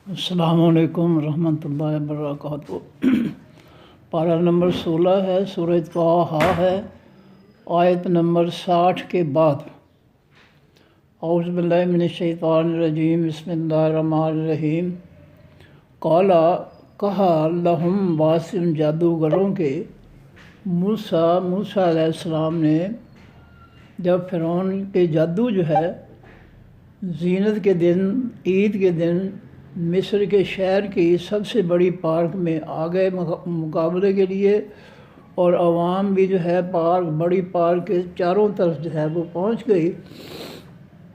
السلام علیکم ورحمۃ اللہ وبرکاتہ۔ پارہ نمبر 16 ہے، سورہ طٰہٰ ہے، آیت نمبر 60 کے بعد۔ اعوذ باللہ من الشیطان الرجیم، بسم اللہ الرحمن الرحیم۔ قالا کہا لہم واسم جادوگروں کے موسیٰ علیہ السلام نے، جب فرعون کے جادو جو ہے زینت کے دن، عید کے دن مصر کے شہر کی سب سے بڑی پارک میں آ گئے مقابلے کے لیے، اور عوام بھی جو ہے بڑی پارک کے چاروں طرف جو ہے وہ پہنچ گئی۔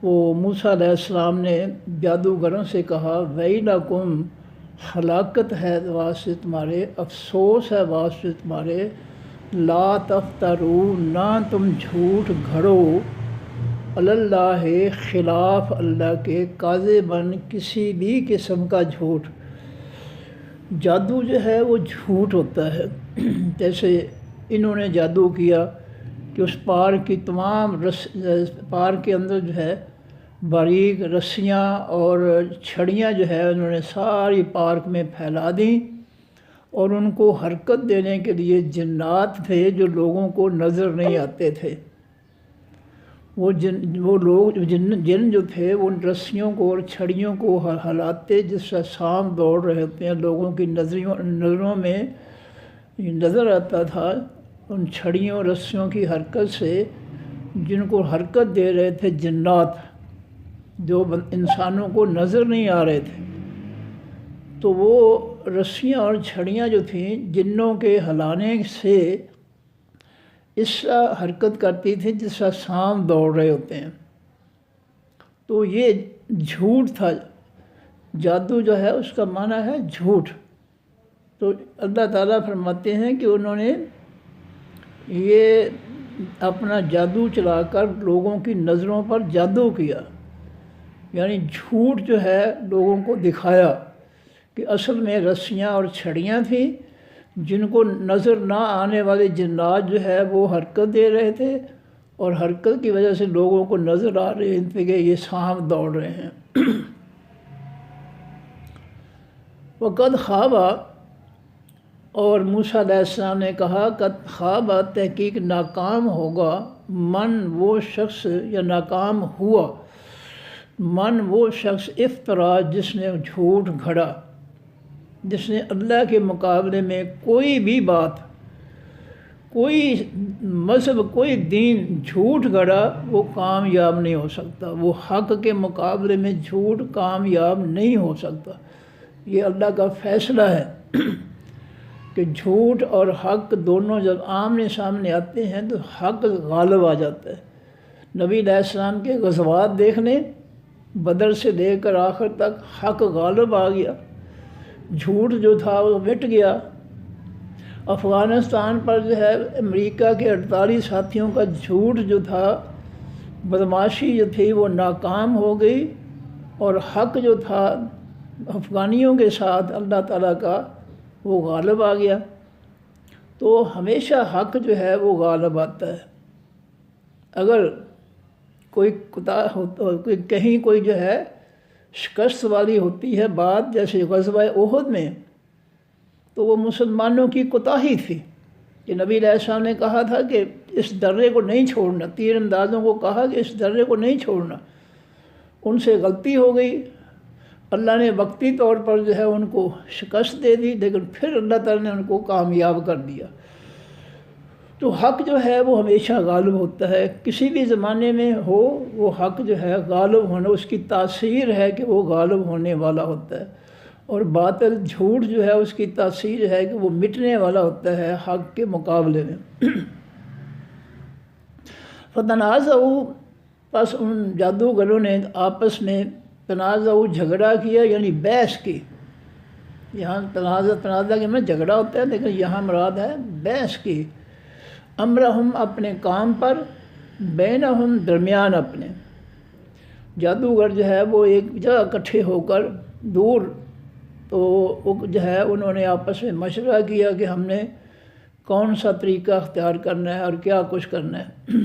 وہ موسیٰ علیہ السلام نے جادوگروں سے کہا ویلکم، ہلاکت ہے واسطے تمہارے، افسوس ہے واسطے تمہارے، لا تفتروا، نہ تم جھوٹ گھڑو، اللہ خلاف اللہ کے، کاذباً کسی بھی قسم کا جھوٹ۔ جادو جو ہے وہ جھوٹ ہوتا ہے۔ جیسے انہوں نے جادو کیا کہ اس پارک کی تمام پارک کے اندر جو ہے باریک رسیاں اور چھڑیاں جو ہے انہوں نے ساری پارک میں پھیلا دیں، اور ان کو حرکت دینے کے لیے جنات تھے جو لوگوں کو نظر نہیں آتے تھے۔ وہ جن جو تھے وہ ان رسیوں کو اور چھڑیوں کو ہلاتے جس سے سانپ دوڑ رہے ہوتے ہیں، لوگوں کی نظروں میں نظر آتا تھا ان چھڑیوں اور رسیوں کی حرکت سے، جن کو حرکت دے رہے تھے جنات، جو انسانوں کو نظر نہیں آ رہے تھے۔ تو وہ رسیاں اور چھڑیاں جو تھیں جنوں کے ہلانے سے اس حرکت کرتی تھی جس سے سانپ دوڑ رہے ہوتے ہیں۔ تو یہ جھوٹ تھا۔ جادو جو ہے اس کا معنی ہے جھوٹ۔ تو اللہ تعالیٰ فرماتے ہیں کہ انہوں نے یہ اپنا جادو چلا کر لوگوں کی نظروں پر جادو کیا، یعنی جھوٹ جو ہے لوگوں کو دکھایا کہ اصل میں رسیاں اور چھڑیاں تھیں، جن کو نظر نہ آنے والے جنات جو ہے وہ حرکت دے رہے تھے، اور حرکت کی وجہ سے لوگوں کو نظر آ رہے تھے کہ یہ سانپ دوڑ رہے ہیں۔ وقد خواب، اور موسیٰ علیہ السلام نے کہا قد خواب، تحقیق ناکام ہوگا، من وہ شخص، یا ناکام ہوا، من وہ شخص افترا جس نے جھوٹ گھڑا، جس نے اللہ کے مقابلے میں کوئی بھی بات، کوئی مذہب، کوئی دین جھوٹ گھڑا، وہ کامیاب نہیں ہو سکتا۔ وہ حق کے مقابلے میں جھوٹ کامیاب نہیں ہو سکتا۔ یہ اللہ کا فیصلہ ہے کہ جھوٹ اور حق دونوں جب آمنے سامنے آتے ہیں تو حق غالب آ جاتا ہے۔ نبی علیہ السلام کے غزوات دیکھ لیں، بدر سے لے کر آخر تک حق غالب آ گیا، جھوٹ جو تھا وہ مٹ گیا۔ افغانستان پر جو ہے امریکہ کے 48 ساتھیوں کا جھوٹ جو تھا، بدماشی جو تھی وہ ناکام ہو گئی، اور حق جو تھا افغانیوں کے ساتھ اللہ تعالیٰ کا وہ غالب آ گیا۔ تو ہمیشہ حق جو ہے وہ غالب آتا ہے۔ اگر کوئی کہیں کوئی جو ہے شکست والی ہوتی ہے بات، جیسے غزوہ احد میں، تو وہ مسلمانوں کی کوتاہی تھی کہ نبی علیہ السلام نے کہا تھا کہ اس درے کو نہیں چھوڑنا، تیر اندازوں کو کہا کہ اس درے کو نہیں چھوڑنا۔ ان سے غلطی ہو گئی، اللہ نے وقتی طور پر جو ہے ان کو شکست دے دی، لیکن پھر اللہ تعالیٰ نے ان کو کامیاب کر دیا۔ تو حق جو ہے وہ ہمیشہ غالب ہوتا ہے، کسی بھی زمانے میں ہو، وہ حق جو ہے غالب ہونا، اس کی تاثیر ہے کہ وہ غالب ہونے والا ہوتا ہے، اور باطل جھوٹ جو ہے اس کی تاثیر ہے کہ وہ مٹنے والا ہوتا ہے حق کے مقابلے میں۔ فتنازعوا، پس ان جادوگروں نے آپس میں تنازع، جھگڑا کیا، یعنی بحث کی۔ یہاں تنازع کے میں جھگڑا ہوتا ہے، لیکن یہاں مراد ہے بحث کی۔ امرہم، اپنے کام پر، بینہم، درمیان اپنے۔ جادوگر جو ہے وہ ایک جگہ اکٹھے ہو کر دور، تو جو ہے انہوں نے آپس میں مشورہ کیا کہ ہم نے کون سا طریقہ اختیار کرنا ہے اور کیا کچھ کرنا ہے۔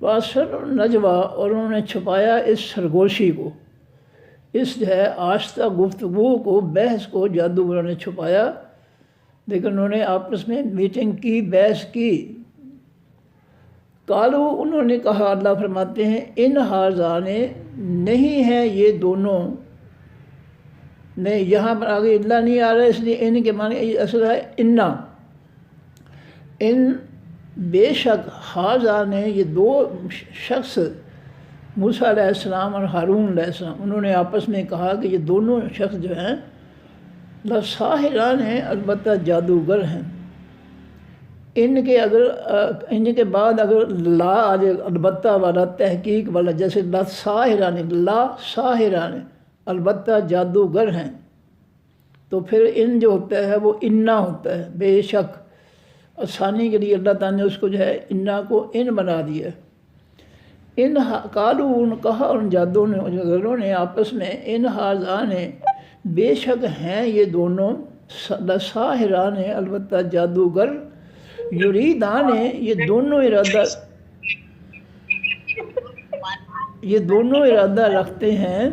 واسر نجوہ، اور انہوں نے چھپایا اس سرگوشی کو، اس جو ہے آہستہ گفتگو کو، بحث کو جادوگروں نے چھپایا، لیکن انہوں نے آپس میں میٹنگ کی، بحث کی۔ قالو، انہوں نے کہا، اللہ فرماتے ہیں ان ہارزان، نہیں ہیں یہ دونوں، نہیں یہاں پر آگے اللہ نہیں آ رہا، اس لیے ان کے معنی اصل ہے انا، ان بے شک ہارزان، یہ دو شخص موسیٰ علیہ السلام اور ہارون علیہ السلام، انہوں نے آپس میں کہا کہ یہ دونوں شخص جو ہیں لساحران ہیں، البتہ جادوگر ہیں۔ ان کے بعد اگر لا آ جائے، البتہ والا، تحقیق والا، جیسے لساحران، لا ساحران، البتہ جادوگر ہیں، تو پھر ان جو ہوتا ہے وہ انا ہوتا ہے، بے شک، آسانی کے لیے اللہ تعالیٰ نے اس کو جو ہے انا کو ان بنا دیا۔ ان قالو، ان کہا ان جادوگروں نے آپس میں، ان ہارزان، بے شک ہیں یہ دونوں، لساحران، البتہ جادوگر، یریدان، یہ دونوں ارادہ رکھتے ہیں،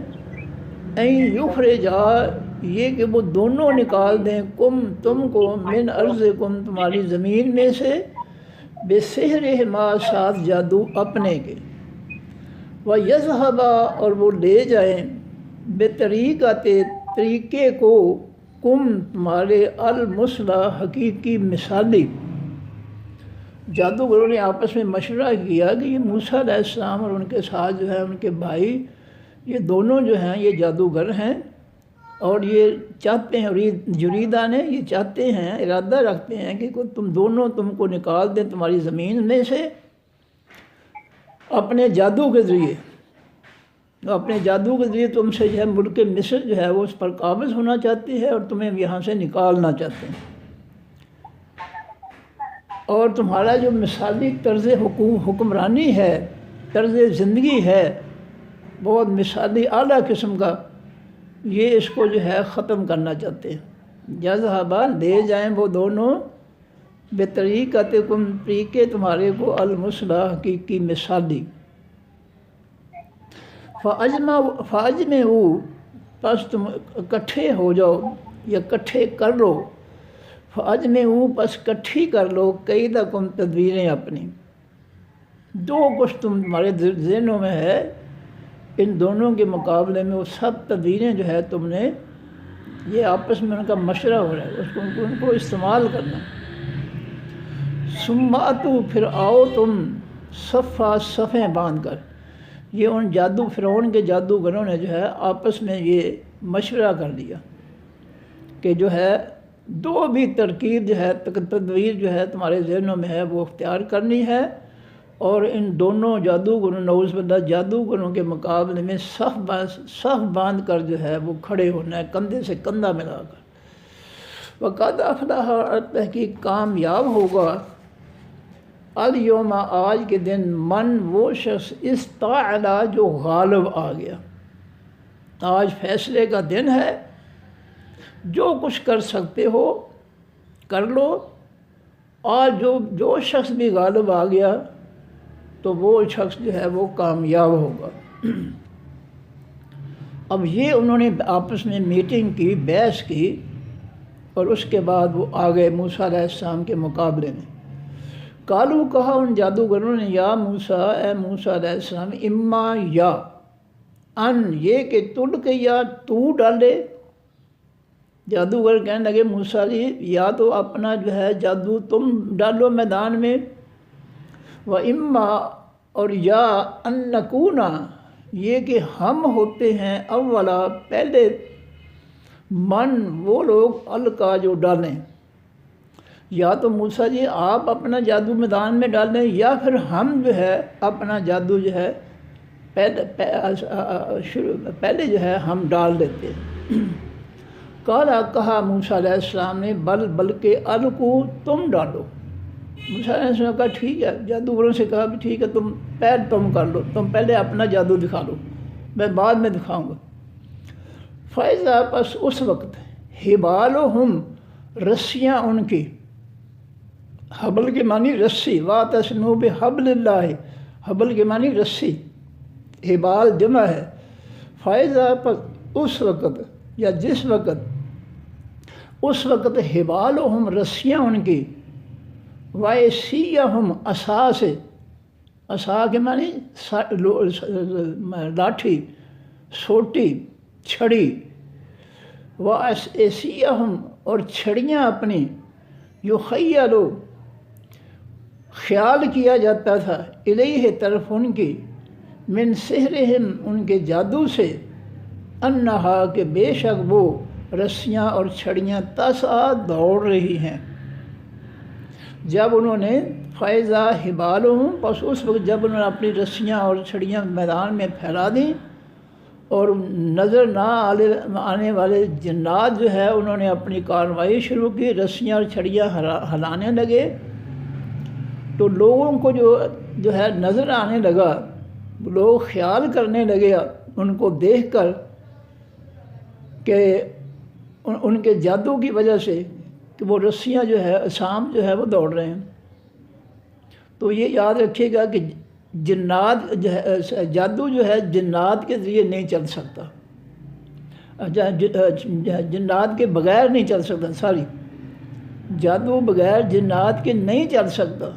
این یخرجا، یہ کہ وہ دونوں نکال دیں، تم کو، من ارضکم، تمہاری زمین میں سے، بسحرہما، ساتھ جادو اپنے کے، وَيَذْهَبَا، اور وہ لے جائیں، بطریقت، طریقے کو، تمہارے، المثلی، حقیقی، مثالی۔ جادوگروں نے آپس میں مشورہ کیا کہ یہ موسیٰ علیہ السلام اور ان کے ساتھ جو ہے ان کے بھائی، یہ دونوں جو ہیں یہ جادوگر ہیں، اور یہ چاہتے ہیں، یریدان، یہ چاہتے ہیں، ارادہ رکھتے ہیں کہ تم کو نکال دیں تمہاری زمین میں سے اپنے جادو کے ذریعے، اپنے جادو کے ذریعے تم سے جو ہے ملک مصر جو ہے وہ اس پر قابض ہونا چاہتی ہے، اور تمہیں یہاں سے نکالنا چاہتے ہیں، اور تمہارا جو مثالی طرز حکمرانی ہے، طرز زندگی ہے، بہت مثالی اعلیٰ قسم کا، یہ اس کو جو ہے ختم کرنا چاہتے ہیں۔ یذہبا، لے جائیں وہ دونوں، بطریقتکم، طریقے تمہارے کو، المثلی، حقیقی، مثالی۔ فاجمعوا، پس تم اکٹھے ہو جاؤ یا اکٹھے کر لو، فاجمعوا، پس اکٹھی کر لو، کیدکم، تدبیریں اپنی، جو کچھ تمہارے ذہنوں میں ہے ان دونوں کے مقابلے میں، وہ سب تدبیریں جو ہے تم نے، یہ آپس میں ان کا مشورہ ہو رہا ہے، ان کو استعمال کرنا۔ ثم اتوا، پھر آؤ تم، صفا، صفیں باندھ کر، یہ ان فرعون کے جادوگروں نے جو ہے آپس میں یہ مشورہ کر دیا کہ جو ہے دو بھی ترکیب جو ہے، تدبیر جو ہے تمہارے ذہنوں میں ہے وہ اختیار کرنی ہے، اور ان دونوں جادوگروں، نعوذ باللہ، جادوگروں کے مقابلے میں صف باندھ کر جو ہے وہ کھڑے ہونا ہے، کندھے سے کندھا ملا کر۔ وَقَدْ أَفْلَحَ، تحقیق کامیاب ہوگا، الیوم، آج کے دن، من، وہ شخص، استعلا، جو غالب آ گیا۔ آج فیصلے کا دن ہے، جو کچھ کر سکتے ہو کر لو، اور جو شخص بھی غالب آ گیا تو وہ شخص جو ہے وہ کامیاب ہوگا۔ اب یہ انہوں نے آپس میں میٹنگ کی، بحث کی، اور اس کے بعد وہ آ گئے موسیٰ علیہ السلام کے مقابلے میں۔ قالو، کہا ان جادوگروں نے، یا موسیٰ، اے موسیٰ علیہ السلام، اما، یا، ان، یہ کہ تلقی، یا تو ڈالے، جادوگر کہنے لگے موسیٰ علیہ، یا تو اپنا جو ہے جادو تم ڈالو میدان میں، و اما، اور یا، ان نکونا، یہ کہ ہم ہوتے ہیں، اولا، پہلے، من، وہ لوگ، القا، جو ڈالیں، یا تو موسیٰ جی آپ اپنا جادو میدان میں ڈالیں، یا پھر ہم جو ہے اپنا جادو جو ہے پہلے جو ہے ہم ڈال دیتے ہیں۔ کہا موسیٰ علیہ السلام نے، بلکہ القو، تم ڈالو۔ موسیٰ علیہ السلام نے کہا ٹھیک ہے، جادوگروں سے کہا بھی ٹھیک ہے، تم کر لو، تم پہلے اپنا جادو دکھا لو، میں بعد میں دکھاؤں گا۔ فَإِذَا، پس اس وقت، حِبَالُهُمْ، رسیاں ان کی، حبل کے معنی رسی، وَاعْتَصِمُوا بِحَبْلِ اللَّهِ، حبل کے معنی رسی، حبال جمع ہے۔ فَإِذَا، پس اس وقت یا جس وقت اس وقت حبالہم رسیاں ان کی، وعصیہم عصا سے، عصا کے معنی لاٹھی، سوٹی، چھڑی، وعصیہم اور چھڑیاں اپنی، یخیلو خیال کیا جاتا تھا، الیہ طرف ان کی، من سحرہم ان کے جادو سے، انہا کہ بے شک وہ رسیاں اور چھڑیاں تسعیٰ دوڑ رہی ہیں۔ جب انہوں نے فیضا حبالہم، بس اس وقت جب انہوں نے اپنی رسیاں اور چھڑیاں میدان میں پھیلا دیں اور نظر نہ آنے والے جنات جو ہے انہوں نے اپنی کارروائی شروع کی، رسیاں اور چھڑیاں ہلانے لگے، تو لوگوں کو جو ہے نظر آنے لگا، لوگ خیال کرنے لگے ان کو دیکھ کر کہ ان کے جادو کی وجہ سے کہ وہ رسیاں جو ہے اجسام جو ہے وہ دوڑ رہے ہیں۔ تو یہ یاد رکھیے گا کہ جنات جو ہے، جادو جو ہے جنات کے ذریعے نہیں چل سکتا، جنات کے بغیر نہیں چل سکتا، سوری، جادو بغیر جنات کے نہیں چل سکتا۔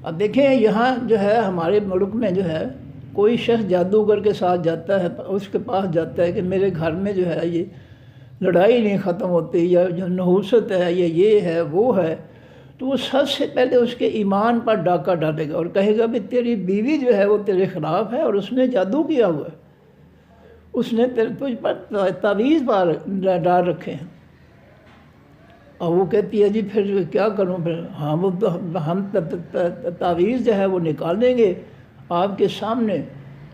اب دیکھیں یہاں جو ہے ہمارے ملک میں جو ہے کوئی شخص جادوگر کے ساتھ جاتا ہے، اس کے پاس جاتا ہے کہ میرے گھر میں جو ہے یہ لڑائی نہیں ختم ہوتی، یا جو نحوست ہے، یا یہ ہے وہ ہے، تو وہ سب سے پہلے اس کے ایمان پر ڈاکہ ڈالے گا اور کہے گا بھی تیری بیوی جو ہے وہ تیرے خلاف ہے اور اس نے جادو کیا ہوا ہے، اس نے تجھ پر تعویذ ڈال رکھے ہیں۔ اور وہ کہتی ہے جی پھر کیا کروں پھر؟ ہاں وہ ہم تعویذ جو ہے وہ نکالیں گے آپ کے سامنے،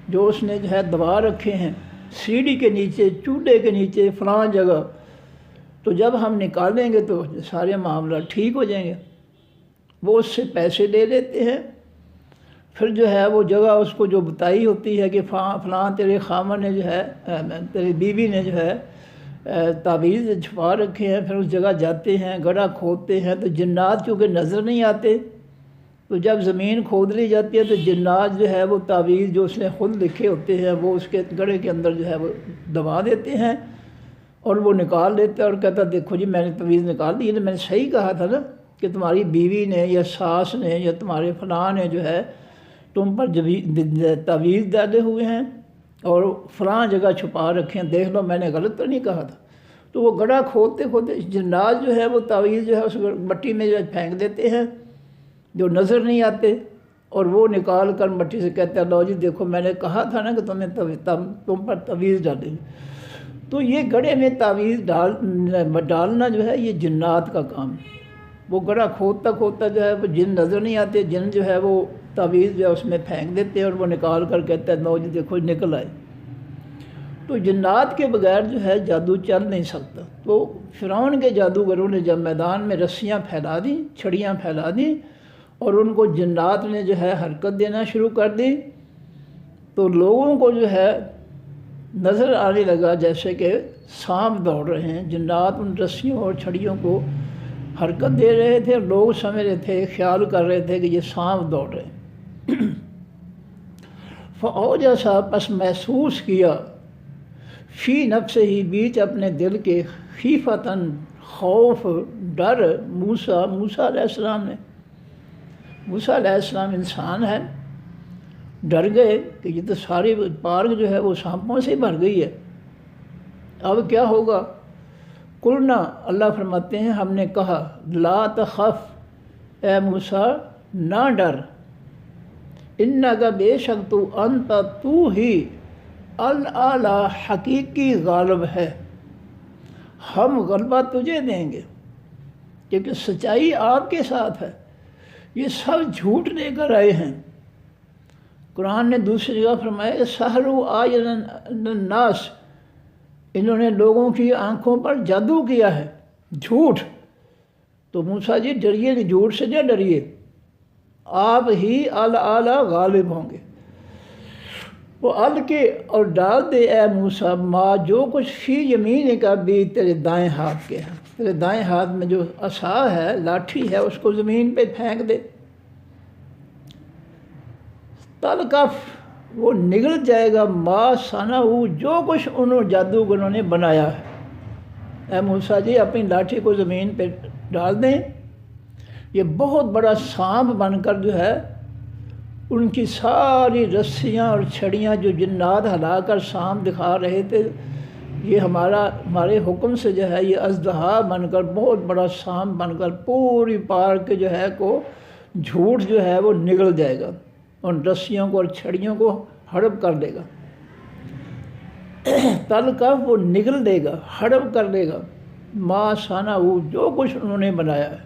جو اس نے جو ہے دبا رکھے ہیں سیڑھی کے نیچے، چولہے کے نیچے، فلاں جگہ، تو جب ہم نکالیں گے تو سارے معاملات ٹھیک ہو جائیں گے۔ وہ اس سے پیسے لے لیتے ہیں، پھر جو ہے وہ جگہ اس کو جو بتائی ہوتی ہے کہ فلاں تیرے خامن نے جو ہے، تیری بیوی نے جو ہے تعویذ چھپا رکھے ہیں، پھر اس جگہ جاتے ہیں، گڑھا کھودتے ہیں، تو جنات کیونکہ نظر نہیں آتے، تو جب زمین کھود لی جاتی ہے تو جنات جو ہے وہ تعویذ جو اس نے خود لکھے ہوتے ہیں وہ اس کے گڑھے کے اندر جو ہے وہ دبا دیتے ہیں اور وہ نکال لیتے ہیں اور کہتا دیکھو جی میں نے تعویذ نکال دی، میں نے صحیح کہا تھا نا کہ تمہاری بیوی نے یا ساس نے یا تمہارے فلاں نے جو ہے تم پر تعویذ ڈالے ہوئے ہیں اور فلاں جگہ چھپا رکھے ہیں، دیکھ لو میں نے غلط تو نہیں کہا تھا۔ تو وہ گڑھا کھودتے کھودتے جنات جو ہے وہ تعویذ جو ہے اس مٹی میں جو پھینک دیتے ہیں جو نظر نہیں آتے، اور وہ نکال کر مٹی سے کہتے ہیں لو جی دیکھو میں نے کہا تھا نا کہ تم پر تعویذ ڈالیں۔ تو یہ گڑھے میں تعویذ ڈالنا جو ہے یہ جنات کا کام ہے۔ وہ گڑھا کھودتا کھودتا جو ہے وہ جن نظر نہیں آتے، جن جو ہے وہ تعویذ جو ہے اس میں پھینک دیتے ہیں اور وہ نکال کر کہتے ہیں لو جی دیکھو نکل آئے۔ تو جنات کے بغیر جو ہے جادو چل نہیں سکتا۔ تو فرعون کے جادوگروں نے جب میدان میں رسیاں پھیلا دیں، چھڑیاں پھیلا دیں اور ان کو جنات نے جو ہے حرکت دینا شروع کر دی، تو لوگوں کو جو ہے نظر آنے لگا جیسے کہ سانپ دوڑ رہے ہیں۔ جنات ان رسیوں اور چھڑیوں کو حرکت دے رہے تھے، لوگ سمجھ رہے تھے، خیال کر رہے تھے کہ یہ سانپ دوڑ رہے ہیں۔ فَأَوْجَسَ پس محسوس کیا، فی نفس ہی بیچ اپنے دل کے، خیفتاً خوف، ڈر، موسیٰ علیہ السلام نے۔ موسیٰ علیہ السلام انسان ہے، ڈر گئے کہ یہ تو ساری پارک جو ہے وہ سانپوں سے بھر گئی ہے، اب کیا ہوگا؟ قلنا اللہ فرماتے ہیں ہم نے کہا، لا تخف اے موسیٰ نہ ڈر، انکا بے شک تو، انت تو ہی، الاعلیٰ حقیقی غالب ہے، ہم غلبہ تجھے دیں گے کیونکہ سچائی آپ کے ساتھ ہے۔ یہ سب جھوٹ لے کر آئے ہیں۔ قرآن نے دوسری جگہ فرمایا سحروا اعین الناس، انہوں نے لوگوں کی آنکھوں پر جادو کیا ہے، جھوٹ۔ تو موسیٰ جی ڈریے نہیں، جھوٹ سے نہ ڈریے، آپ ہی الاعلیٰ غالب ہوں گے۔ وہ القِ اور ڈال دے اے موسیٰ ما جو کچھ فی یمین کا بھی تیرے دائیں ہاتھ کے ہے، تیرے دائیں ہاتھ میں جو عصا ہے، لاٹھی ہے، اس کو زمین پہ پھینک دے۔ تلقف وہ نگل جائے گا ما صنعوا، جو کچھ انہوں جادوگروں نے بنایا ہے۔ اے موسیٰ جی اپنی لاٹھی کو زمین پہ ڈال دیں، یہ بہت بڑا سانپ بن کر جو ہے ان کی ساری رسیاں اور چھڑیاں جو جنات ہلا کر سانپ دکھا رہے تھے، یہ ہمارے حکم سے جو ہے یہ اژدہا بن کر بہت بڑا سانپ بن کر پوری پارک جو ہے کو جھوٹ جو ہے وہ نگل جائے گا، ان رسیوں کو اور چھڑیوں کو ہڑپ کر دے گا۔ تل کا وہ نگل دے گا، ہڑپ کر دے گا ما صنعوا، جو کچھ انہوں نے بنایا ہے،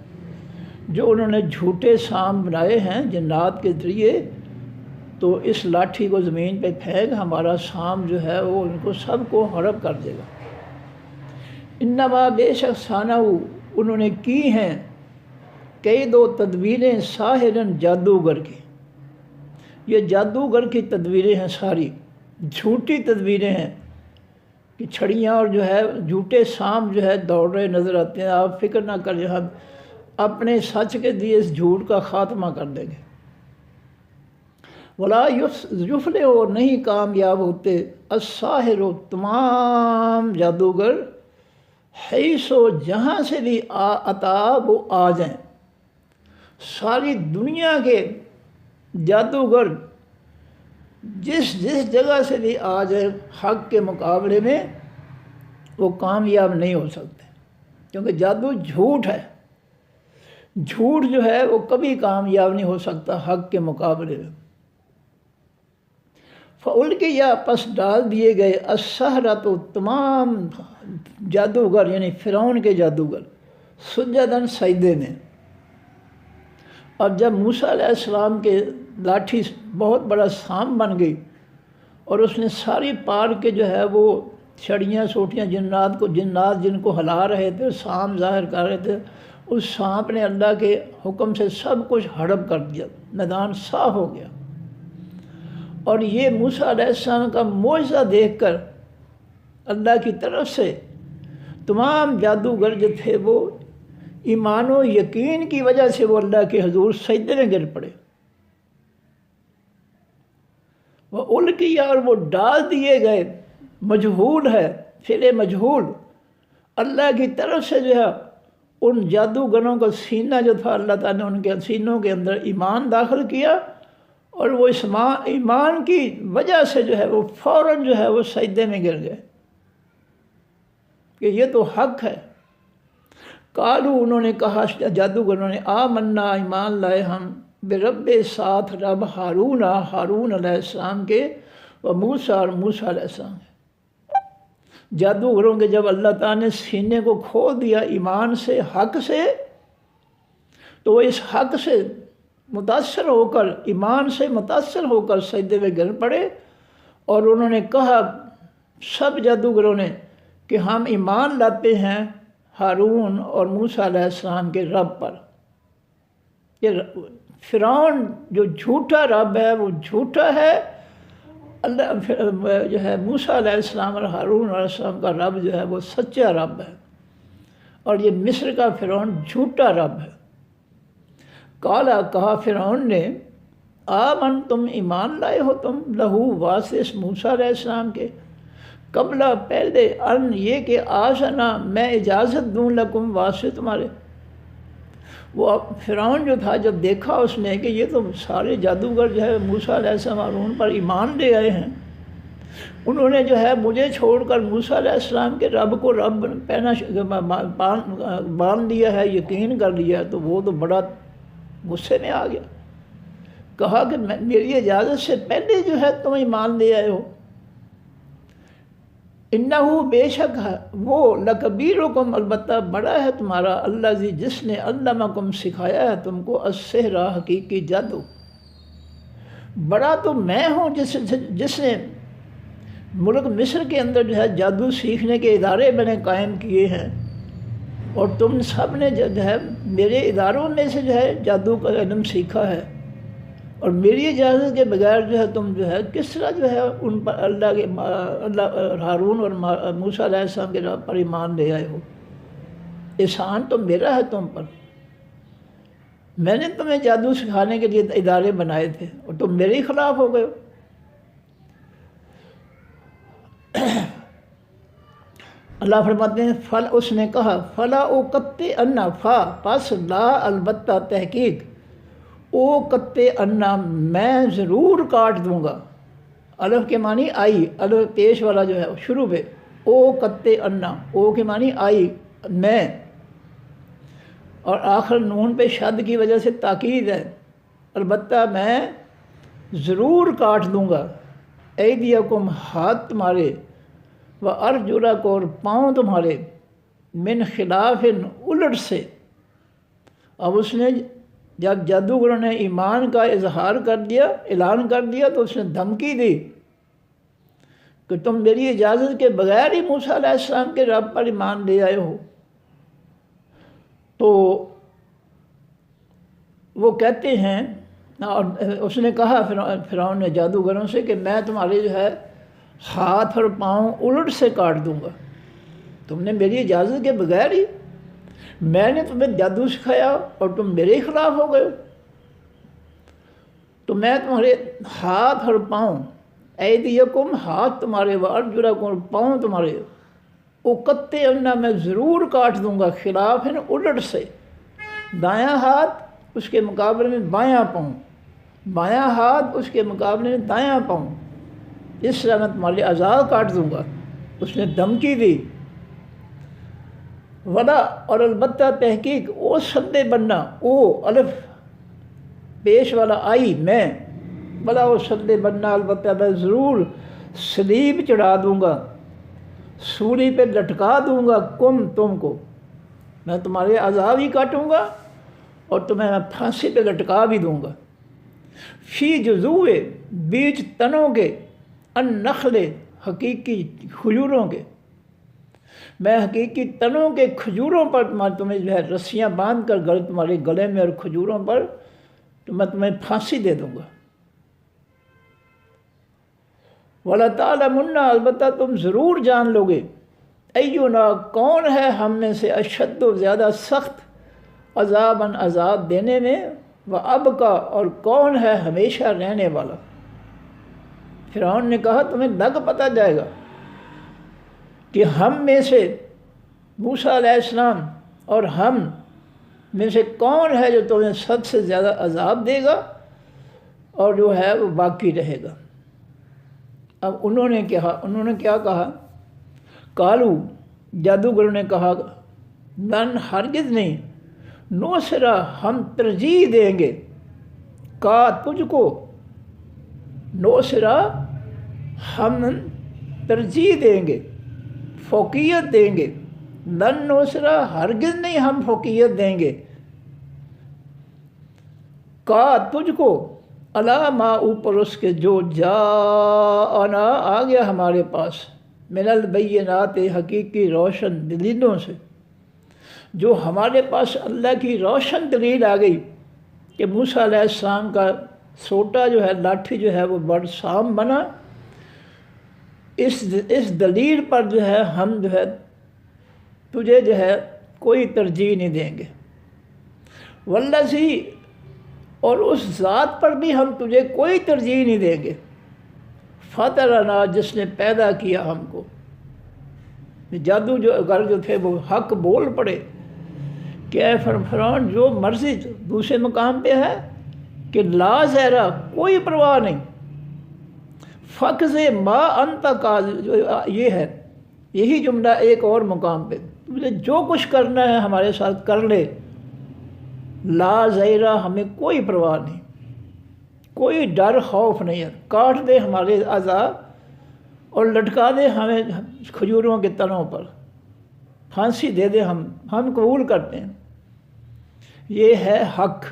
جو انہوں نے جھوٹے سانپ بنائے ہیں جنات کے ذریعے، تو اس لاٹھی کو زمین پہ پھینک، ہمارا سانپ جو ہے وہ ان کو سب کو ہڑپ کر دے گا۔ انما بے شک صنعوا، انہوں نے کی ہیں کئی دو تدبیریں ساحرن، جادوگر کی، یہ جادوگر کی تدبیریں ہیں، ساری جھوٹی تدبیریں ہیں کہ چھڑیاں اور جو ہے جھوٹے سانپ جو ہے دوڑ رہے نظر آتے ہیں۔ آپ فکر نہ کریں، ہم اپنے سچ کے دیے اس جھوٹ کا خاتمہ کر دیں گے۔ ولا یفلح، اور نہیں کامیاب ہوتے، الساحر، تمام جادوگر، حیث، جہاں سے بھی عطا وہ آ جائیں، ساری دنیا کے جادوگر جس جگہ سے بھی آ جائے حق کے مقابلے میں وہ کامیاب نہیں ہو سکتے، کیونکہ جادو جھوٹ ہے، جھوٹ جو ہے وہ کبھی کامیاب نہیں ہو سکتا حق کے مقابلے میں۔ فَأُلْقِيَ، پس ڈال دیے گئے، السَّحَرَةُ، تمام جادوگر یعنی فرعون کے جادوگر، سجداً، سجدے میں۔ اب جب موسیٰ علیہ السلام کے لاٹھی بہت بڑا سانپ بن گئی اور اس نے ساری پارک کے جو ہے وہ چھڑیاں سوٹیاں جنات جن کو ہلا رہے تھے، سانپ ظاہر کر رہے تھے، اس سانپ نے اللہ کے حکم سے سب کچھ ہڑپ کر دیا، میدان صاف ہو گیا۔ اور یہ موسیٰ علیہ السلام کا معجزہ دیکھ کر اللہ کی طرف سے تمام جادوگر جو تھے وہ ایمان و یقین کی وجہ سے وہ اللہ کے حضور سجدے میں گر پڑے۔ وہ القیا، اور وہ ڈال دیے گئے، مجہول ہے، فعل مجہول، اللہ کی طرف سے جو ہے ان جادوگروں کا سینہ جو تھا، اللہ تعالیٰ نے ان کے سینوں کے اندر ایمان داخل کیا، اور وہ اس ایمان کی وجہ سے جو ہے وہ فوراً جو ہے وہ سجدے میں گر گئے کہ یہ تو حق ہے۔ قالو، انہوں نے کہا جادوگروں نے، آمنا، ایمان لائے ہم، برب، ساتھ رب، ہارون علیہ السلام کے، و موسیٰ، اور موسیٰ علیہ السلام کے۔ جادوگروں کے جب اللہ تعالیٰ نے سینے کو کھول دیا ایمان سے، حق سے، تو وہ اس حق سے متاثر ہو کر، ایمان سے متاثر ہو کر سجدے میں گر پڑے، اور انہوں نے کہا سب جادوگروں نے کہ ہم ایمان لاتے ہیں ہارون اور موسیٰ علیہ السلام کے رب پر۔ یہ فرعون جو جھوٹا رب ہے وہ جھوٹا ہے، اللہ جو ہے موسیٰ علیہ السلام اور ہارون علیہ السلام کا رب جو ہے وہ سچا رب ہے، اور یہ مصر کا فرعون جھوٹا رب ہے۔ کالا، کہا فرعون نے، آمن، تم ایمان لائے ہو تم، لہو، واسطے اس موسیٰ علیہ السلام کے، قبل، پہلے، ان، یہ کہ آسنا، میں اجازت دوں، لکم، واسطے تمہارے۔ وہ فرعون جو تھا جب دیکھا اس نے کہ یہ تو سارے جادوگر جو ہے موسیٰ علیہ السلام ہارون پر ایمان لے آئے ہیں، انہوں نے جو ہے مجھے چھوڑ کر موسیٰ علیہ السلام کے رب کو رب باندھ دیا ہے، یقین کر لیا ہے، تو وہ تو بڑا غصے میں آ گیا، کہا کہ میری اجازت سے پہلے جو ہے تم ایمان لے آئے ہو۔ انہو، بے شک ہے وہ، لکبیرکم، البتہ بڑا ہے تمہارا، الذی، جس نے، علمکم، سکھایا ہے تم کو، السحر، حقیقی جادو۔ بڑا تو میں ہوں جس نے ملک مصر کے اندر جو ہے جادو سیکھنے کے ادارے میں نے قائم کیے ہیں، اور تم سب نے جو ہے میرے اداروں میں سے جو ہے جادو کا علم سیکھا ہے، اور میری اجازت کے بغیر جو ہے تم جو ہے کس طرح جو ہے ان پر اللہ ہارون اور موسیٰ علیہ السلام کے رب پر ایمان لے آئے ہو؟ احسان تو میرا ہے تم پر، میں نے تمہیں جادو سکھانے کے لیے ادارے بنائے تھے اور تم میرے ہی خلاف ہو گئے ہو۔ اللہ فرماتے ہیں اس نے کہا فلا او کتے انا فا پس لا البتہ تحقیق او کتے انا میں ضرور کاٹ دوں گا. الف کے معنی آئی، الف پیش والا جو ہے شروع پہ، او کتے انا، او کے معنی آئی میں، اور آخر نون پہ شد کی وجہ سے تاکید ہے. البتہ میں ضرور کاٹ دوں گا. ایدیکم ہاتھ تمہارے، و ارجلکم اور پاؤں تمہارے، من خلاف الٹ سے. اب اس نے جب جادوگروں نے ایمان کا اظہار کر دیا، اعلان کر دیا، تو اس نے دھمکی دی کہ تم میری اجازت کے بغیر ہی موسیٰ علیہ السلام کے رب پر ایمان لے آئے ہو. تو وہ کہتے ہیں، اور اس نے کہا فرعون نے جادوگروں سے کہ میں تمہارے جو ہے ہاتھ اور پاؤں الٹ سے کاٹ دوں گا. تم نے میری اجازت کے بغیر ہی، میں نے تمہیں جادو سکھایا اور تم میرے خلاف ہو گئے ہو، تو میں تمہارے ہاتھ اور پاؤں، ایدیکم ہاتھ تمہارے، و ارجلکم اور پاؤں تمہارے، اقطعن میں ضرور کاٹ دوں گا، خلاف الٹ سے. دایاں ہاتھ اس کے مقابلے میں بایاں پاؤں، بایاں ہاتھ اس کے مقابلے میں دایاں پاؤں، اس طرح میں تمہارے اعضاء کاٹ دوں گا. اس نے دھمکی دی. ولا اور البتہ تحقیق او سدے بننا، او الف پیش والا آئی میں، ولا او سدے بننا البتہ میں ضرور سلیب چڑھا دوں گا، سولی پہ لٹکا دوں گا، تم کو میں تمہارے اعضاء بھی کاٹوں گا اور تمہیں میں پھانسی پہ لٹکا بھی دوں گا. فی جذوع بیچ تنوں کے، النخل حقیقی کھجوروں کے، میں حقیقی تنوں کے کھجوروں پر تمہیں جو ہے رسیاں باندھ کر تمہارے گلے میں اور کھجوروں پر تو میں تمہیں پھانسی دے دوں گا. وَلَتَعْلَمُنَّ البتہ تم ضرور جان لو گے، اینا کون ہے ہم میں سے اشد و زیادہ سخت، عذاباً عذاب دینے میں، وَأَبْقَى اور کون ہے ہمیشہ رہنے والا. فرعون نے کہا تمہیں لگ پتہ جائے گا کہ ہم میں سے موسیٰ علیہ السلام اور ہم میں سے کون ہے جو تمہیں سب سے زیادہ عذاب دے گا اور جو ہے وہ باقی رہے گا. اب انہوں نے کیا کہا، کالو جادوگروں نے کہا لن ہرگز نہیں، نوسرا ہم ترجیح دیں گے، کا تجھ کو، نوسرا ہم ترجیح دیں گے، فوقیت دیں گے، لن نوسرا ہرگز نہیں ہم فوقیت دیں گے، کا تجھ کو، علی ما اوپر اس کے جو جاءنا آ گیا ہمارے پاس، من البینات حقیقی روشن دلیلوں سے، جو ہمارے پاس اللہ کی روشن دلیل آ گئی کہ موسیٰ علیہ السلام کا سوٹا جو ہے، لاٹھی جو ہے وہ بڑ سام بنا. اس دلیل پر جو ہے ہم جو ہے تجھے جو ہے کوئی ترجیح نہیں دیں گے. والذی اور اس ذات پر بھی ہم تجھے کوئی ترجیح نہیں دیں گے، فطرنا جس نے پیدا کیا ہم کو. جادو جو اگر جو تھے وہ حق بول پڑے کہ اے فرعون جو مرضی. دوسرے مقام پہ ہے کہ لا زہرا کوئی پرواہ نہیں، فقض ما انت قاض یہ ہے، یہی جملہ ایک اور مقام پہ تجھے جو کچھ کرنا ہے ہمارے ساتھ کر لے، لا زہرا ہمیں کوئی پرواہ نہیں، کوئی ڈر خوف نہیں ہے. کاٹ دے ہمارے اعضاء اور لٹکا دے ہمیں کھجوروں کے تنوں پر، پھانسی دے دے، ہم قبول کرتے ہیں. یہ ہے حق.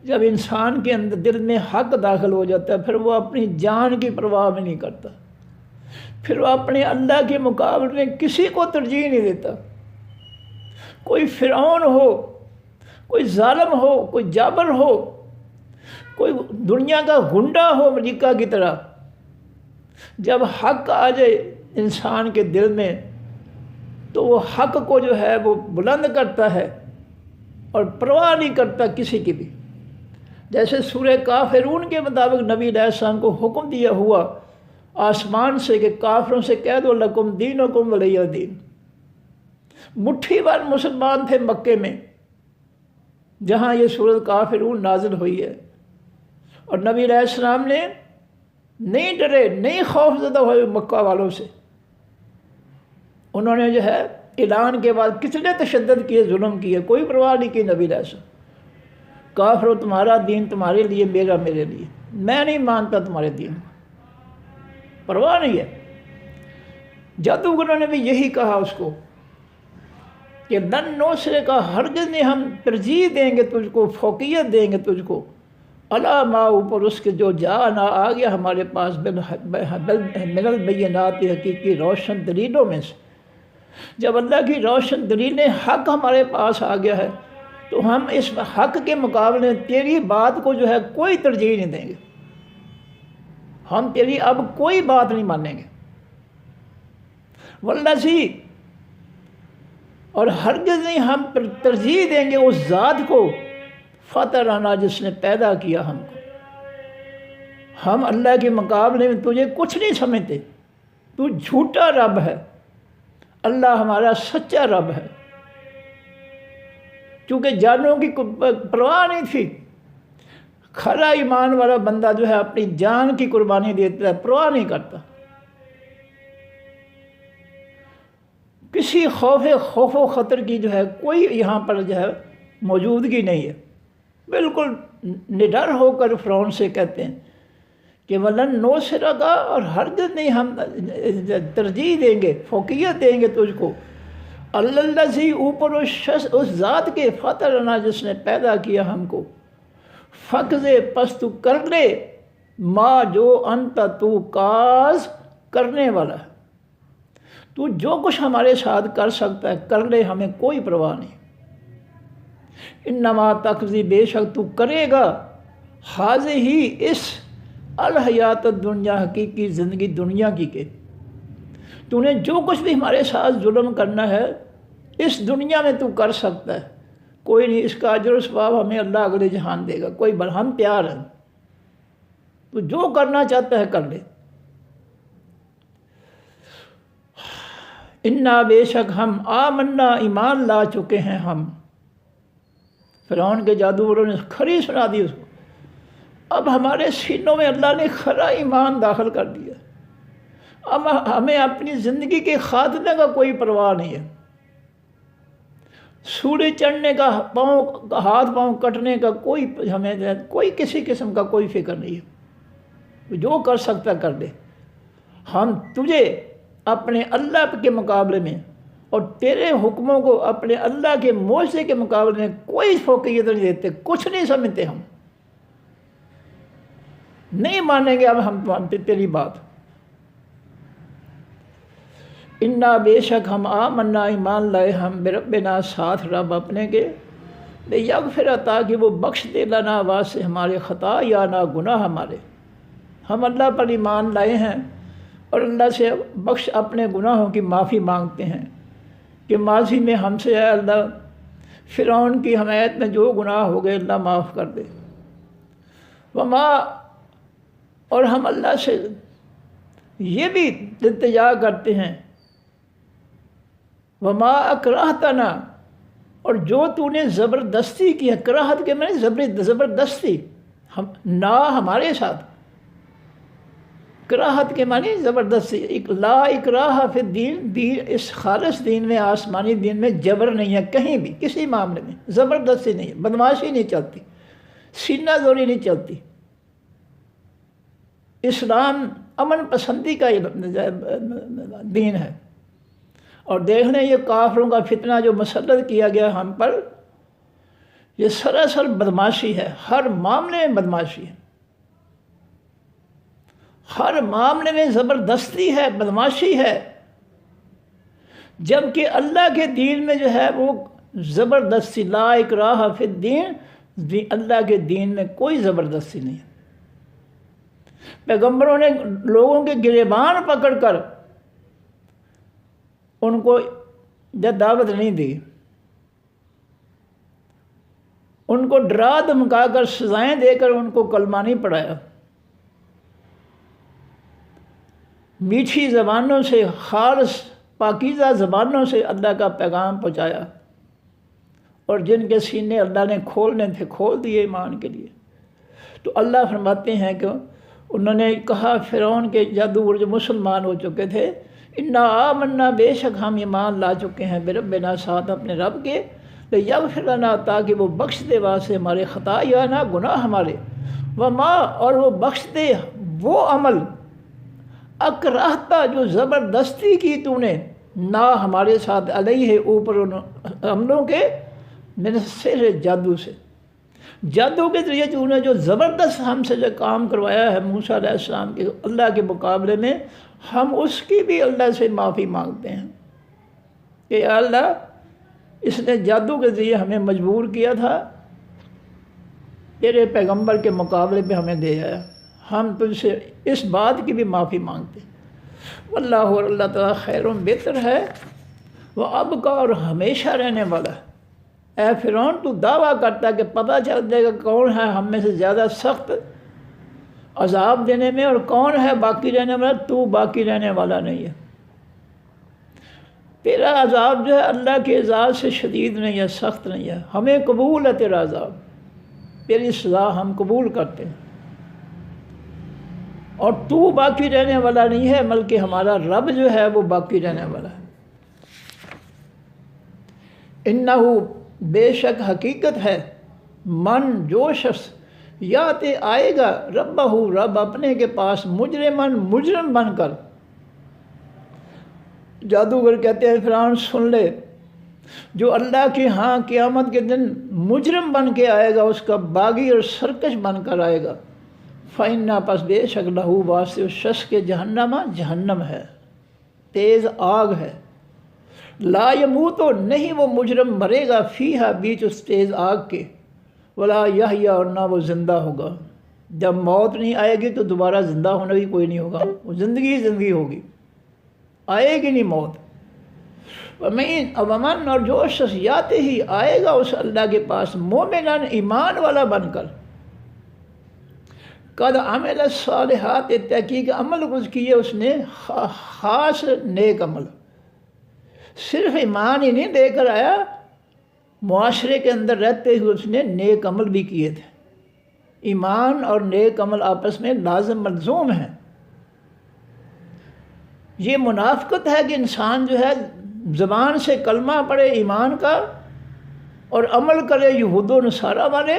جب انسان کے اندر دل میں حق داخل ہو جاتا ہے پھر وہ اپنی جان کی پرواہ بھی نہیں کرتا، پھر وہ اپنے اللہ کے مقابلے میں کسی کو ترجیح نہیں دیتا. کوئی فرعون ہو، کوئی ظالم ہو، کوئی جابر ہو، کوئی دنیا کا گنڈا ہو امریکہ کی طرح، جب حق آ جائے انسان کے دل میں تو وہ حق کو جو ہے وہ بلند کرتا ہے اور پرواہ نہیں کرتا کسی کی بھی. جیسے سورہ کافرون کے مطابق نبی علیہ السلام کو حکم دیا ہوا آسمان سے کہ کافروں سے کہہ دو لکم دینکم ولی دین۔ مٹھی بھر مسلمان تھے مکے میں جہاں یہ سورۃ کافرون نازل ہوئی ہے، اور نبی علیہ السلام نے نہیں ڈرے، نہیں خوف زدہ ہوئے مکہ والوں سے۔ انہوں نے جو ہے اعلان کے بعد کتنے تشدد کیے، ظلم کیے، کوئی پرواہ نہیں کی نبی علیہ السلام۔ کافرو تمہارا دین تمہارے لیے، میرا میرے لیے، میں نہیں مانتا تمہارے دین کو، پرواہ نہیں ہے۔ جادوگروں نے بھی یہی کہا اس کو کہ لن نوسرے کا، ہرگز نہیں ہم ترجیح دیں گے تجھ کو، فوقیت دیں گے تجھ کو، علی ما اوپر اس کے جو جانا آ گیا ہمارے پاس من البینات، حقیقی روشن دلیلوں میں سے۔ جب اللہ کی روشن دلیل حق ہمارے پاس آ گیا ہے تو ہم اس حق کے مقابلے تیری بات کو جو ہے کوئی ترجیح نہیں دیں گے، ہم تیری اب کوئی بات نہیں مانیں گے۔ والذی، اور ہرگز نہیں ہم ترجیح دیں گے اس ذات کو، فطرنا، جس نے پیدا کیا ہم کو۔ ہم اللہ کے مقابلے میں تجھے کچھ نہیں سمجھتے، تو جھوٹا رب ہے، اللہ ہمارا سچا رب ہے۔ چونکہ جانوں کی پرواہ نہیں تھی، کھرا ایمان والا بندہ جو ہے اپنی جان کی قربانی دیتا ہے، پرواہ نہیں کرتا، کسی خوف و خطر کی جو ہے کوئی یہاں پر جو ہے موجودگی نہیں ہے۔ بالکل نڈر ہو کر فرعون سے کہتے ہیں کہ ولن نوسرک، اور ہرگز نہیں ہم ترجیح دیں گے، فوقیت دیں گے تجھ کو، الذی، اوپر اس ذات کے، فطرنا، جس نے پیدا کیا ہم کو، فقض، پس تو کر لے، ما، جو، انت، تو، کاز، کرنے والا ہے، تو جو کچھ ہمارے ساتھ کر سکتا ہے کر لے، ہمیں کوئی پرواہ نہیں۔ انما تقضی، بے شک تو کرے گا، ہی اس الحیات الدنیا، حقیقی زندگی دنیا کی کے، تو نے جو کچھ بھی ہمارے ساتھ ظلم کرنا ہے اس دنیا میں تو کر سکتا ہے، کوئی نہیں، اس کا اجر و ثواب ہمیں اللہ اگلے جہان دے گا، کوئی ہم تیار ہیں، تو جو کرنا چاہتا ہے کر لے۔ انا، بے شک ہم، آمنا، ایمان لا چکے ہیں ہم۔ فرعون کے جادوگروں نے کھری سنا دی اس کو، اب ہمارے سینوں میں اللہ نے کھرا ایمان داخل کر دیا، اب ہمیں اپنی زندگی کے خاتمے کا کوئی پرواہ نہیں ہے، سورج چڑھنے کا، ہاتھ پاؤں کٹنے کا کوئی ہمیں کوئی کسی قسم کا کوئی فکر نہیں ہے، جو کر سکتا کر دے۔ ہم تجھے اپنے اللہ کے مقابلے میں اور تیرے حکموں کو اپنے اللہ کے معجزے کے مقابلے میں کوئی فوقیت نہیں دیتے، کچھ نہیں سمجھتے، ہم نہیں مانیں گے اب ہم تیری بات۔ انا، بے شک ہم، آمنا، ایمان لائے ہم، بربنا، ساتھ رب اپنے کے، لیغفر، تاکہ وہ بخش دے لنا، واسطے ہمارے، خطا یا نہ، گناہ ہمارے۔ ہم اللہ پر ایمان لائے ہیں اور اللہ سے بخش اپنے گناہوں کی معافی مانگتے ہیں کہ ماضی میں ہم سے اے اللہ فرعون کی حمایت میں جو گناہ ہو گئے اللہ معاف کر دے۔ وما، اور ہم اللہ سے یہ بھی التجا کرتے ہیں، وما اکرہتنا، اور جو تو نے زبردستی کی ہے، کراہت کے معنی زبردستی، ہم نہ ہمارے ساتھ، کراہت کے معنی زبردستی، لا اکراہ فی الدین، دین، اس خالص دین میں، آسمانی دین میں جبر نہیں ہے کہیں بھی، کسی معاملے میں زبردستی نہیں ہے، بدماشی نہیں چلتی، سینہ زوری نہیں چلتی۔ اسلام امن پسندی کا دین ہے، اور دیکھ لیں یہ کافروں کا فتنہ جو مسلط کیا گیا ہم پر، یہ سراسر بدماشی ہے، ہر معاملے میں بدماشی ہے، ہر معاملے میں زبردستی ہے، بدماشی ہے، جبکہ اللہ کے دین میں جو ہے وہ زبردستی، لا اکراہ فی الدین، اللہ کے دین میں کوئی زبردستی نہیں ہے۔ پیغمبروں نے لوگوں کے گریبان پکڑ کر ان کو دعوت نہیں دی، ان کو ڈرا دھمکا کر، سزائیں دے کر ان کو کلمہ نہیں پڑھایا۔ میٹھی زبانوں سے، خالص پاکیزہ زبانوں سے اللہ کا پیغام پہنچایا، اور جن کے سینے اللہ نے کھولنے تھے کھول دیے ایمان کے لیے۔ تو اللہ فرماتے ہیں کہ انہوں نے کہا فرعون کے جادوگر جو مسلمان ہو چکے تھے، انا آمنا، بے شک ہم ایمان لا چکے ہیں بربنا، ساتھ اپنے رب کے، لیغفر لنا، تاکہ وہ بخش دے واسطے ہمارے خطایا، گناہ ہمارے، وما، اور وہ بخش دے وہ عمل، اکرہتا، جو زبردستی کی تو نے، نہ ہمارے ساتھ علیہ، اوپر ان عملوں کے، من سحر، جادو سے، جادو کے ذریعے تو نے جو زبردست ہم سے جو کام کروایا ہے موسیٰ علیہ السلام کے اللہ کے مقابلے میں، ہم اس کی بھی اللہ سے معافی مانگتے ہیں کہ یا اللہ اس نے جادو کے ذریعے ہمیں مجبور کیا تھا، تیرے پیغمبر کے مقابلے پہ ہمیں دے آیا، ہم تجھ سے اس بات کی بھی معافی مانگتے ہیں۔ واللہ، اور اللہ تعالیٰ خیر و بہتر ہے، وہ اب کا، اور ہمیشہ رہنے والا ہے۔ اے فرعون، تو دعویٰ کرتا ہے کہ پتہ چل جائے گا کون ہے ہم میں سے زیادہ سخت عذاب دینے میں اور کون ہے باقی رہنے والا، تو باقی رہنے والا نہیں ہے۔ تیرا عذاب جو ہے اللہ کے عذاب سے شدید نہیں ہے، سخت نہیں ہے، ہمیں قبول ہے تیرا عذاب، تیری سزا ہم قبول کرتے ہیں، اور تو باقی رہنے والا نہیں ہے بلکہ ہمارا رب جو ہے وہ باقی رہنے والا ہے۔ انہو، بے شک حقیقت ہے، من، جو شخص، یاتے آئے گا ربہ، رب اپنے کے پاس، مجرمن، مجرم بن کر۔ جادوگر کہتے ہیں فرعون سن لے، جو اللہ کے ہاں قیامت کے دن مجرم بن کے آئے گا، اس کا باغی اور سرکش بن کر آئے گا، فَإِنَّا، پس بے شک لہو، واسطے اس شخص کے جہنم، جہنم ہے، تیز آگ ہے، لا یموت، نہیں وہ مجرم مرے گا، فیہا، بیچ اس تیز آگ کے، ولا یحییٰ، اور نہ وہ زندہ ہوگا۔ جب موت نہیں آئے گی تو دوبارہ زندہ ہونا بھی کوئی نہیں ہوگا، وہ زندگی زندگی ہوگی، آئے گی نہیں موت۔ ومن، اور جو شخص یاتے ہی آئے گا اس اللہ کے پاس، مومنن، ایمان والا بن کر، قد عمل الصالحات، تحقیق عمل کچھ کیے اس نے خاص نیک عمل، صرف ایمان ہی نہیں دے کر آیا، معاشرے کے اندر رہتے ہوئے اس نے نیک عمل بھی کیے تھے۔ ایمان اور نیک عمل آپس میں لازم ملزوم ہیں۔ یہ منافقت ہے کہ انسان جو ہے زبان سے کلمہ پڑھے ایمان کا اور عمل کرے یہود و نصارہ والے،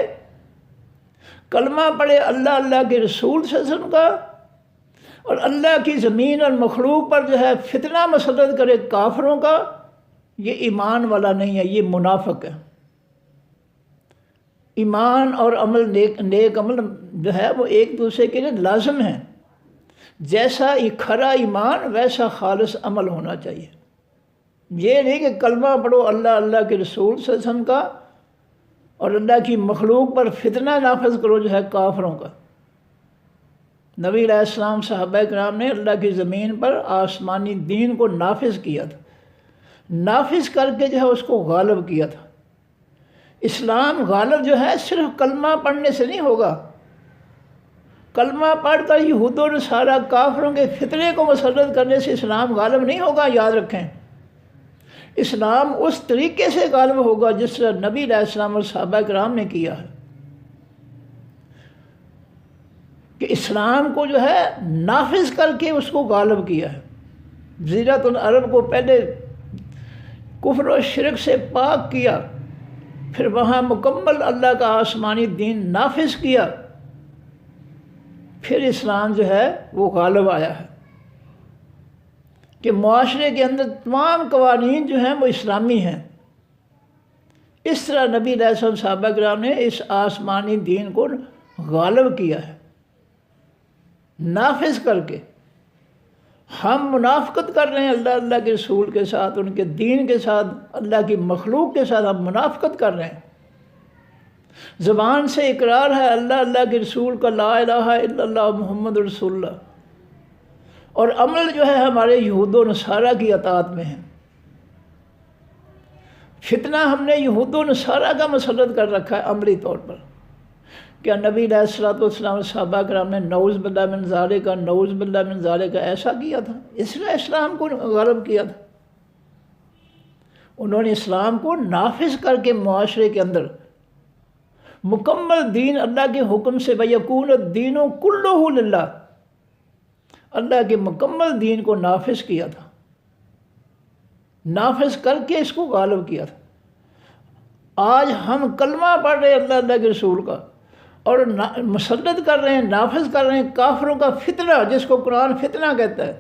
کلمہ پڑھے اللہ اللہ کے رسول صلی اللہ علیہ وسلم کا، اور اللہ کی زمین اور مخلوق پر جو ہے فتنہ مسلط کرے کافروں کا، یہ ایمان والا نہیں ہے، یہ منافق ہے۔ ایمان اور عمل، نیک عمل جو ہے وہ ایک دوسرے کے لیے لازم ہیں، جیسا کھرا ایمان ویسا خالص عمل ہونا چاہیے۔ یہ نہیں کہ کلمہ پڑھو اللہ اللہ کے رسول صلی اللہ علیہ وسلم کا اور اللہ کی مخلوق پر فتنہ نافذ کرو جو ہے کافروں کا۔ نبی علیہ السلام، صحابہ کرام نے اللہ کی زمین پر آسمانی دین کو نافذ کیا تھا، نافذ کر کے جو ہے اس کو غالب کیا تھا۔ اسلام غالب جو ہے صرف کلمہ پڑھنے سے نہیں ہوگا، کلمہ پڑھ کر یہود و نصارہ کافروں کے فتنے کو مسلط کرنے سے اسلام غالب نہیں ہوگا، یاد رکھیں۔ اسلام اس طریقے سے غالب ہوگا جس طرح نبی علیہ السلام اور صحابہ کرام نے کیا ہے، کہ اسلام کو جو ہے نافذ کر کے اس کو غالب کیا ہے۔ جزیرۃ العرب کو پہلے کفر و شرک سے پاک کیا، پھر وہاں مکمل اللہ کا آسمانی دین نافذ کیا، پھر اسلام جو ہے وہ غالب آیا ہے، کہ معاشرے کے اندر تمام قوانین جو ہیں وہ اسلامی ہیں۔ اس طرح نبی علیہ السلام صحابہ کرام نے اس آسمانی دین کو غالب کیا ہے، نافذ کر کے۔ ہم منافقت کر رہے ہیں اللہ اللہ کے رسول کے ساتھ، ان کے دین کے ساتھ، اللہ کی مخلوق کے ساتھ ہم منافقت کر رہے ہیں۔ زبان سے اقرار ہے اللہ اللہ کے رسول کا، لا الہ الا اللہ محمد رسول اللہ، اور عمل جو ہے ہمارے یہود و نصارہ کی اطاعت میں ہے۔ فتنہ ہم نے یہود و نصارہ کا مسلط کر رکھا ہے عملی طور پر، کیا نبی علیہ الصلوۃ والسلام صحابہ کرام نے نعوذ باللہ من ذالک نعوذ باللہ من ذالک ایسا کیا تھا؟ اس نے اسلام کو غالب کیا تھا. انہوں نے اسلام کو نافذ کر کے معاشرے کے اندر مکمل دین اللہ کے حکم سے وَيَكُونُ الدِّينُ كُلُّهُ لِلَّهِ، اللہ کے مکمل دین کو نافذ کیا تھا، نافذ کر کے اس کو غالب کیا تھا. آج ہم کلمہ پڑھ رہے ہیں اللہ کے رسول کا اور مسلط کر رہے ہیں، نافذ کر رہے ہیں کافروں کا فتنہ، جس کو قرآن فتنہ کہتا ہے،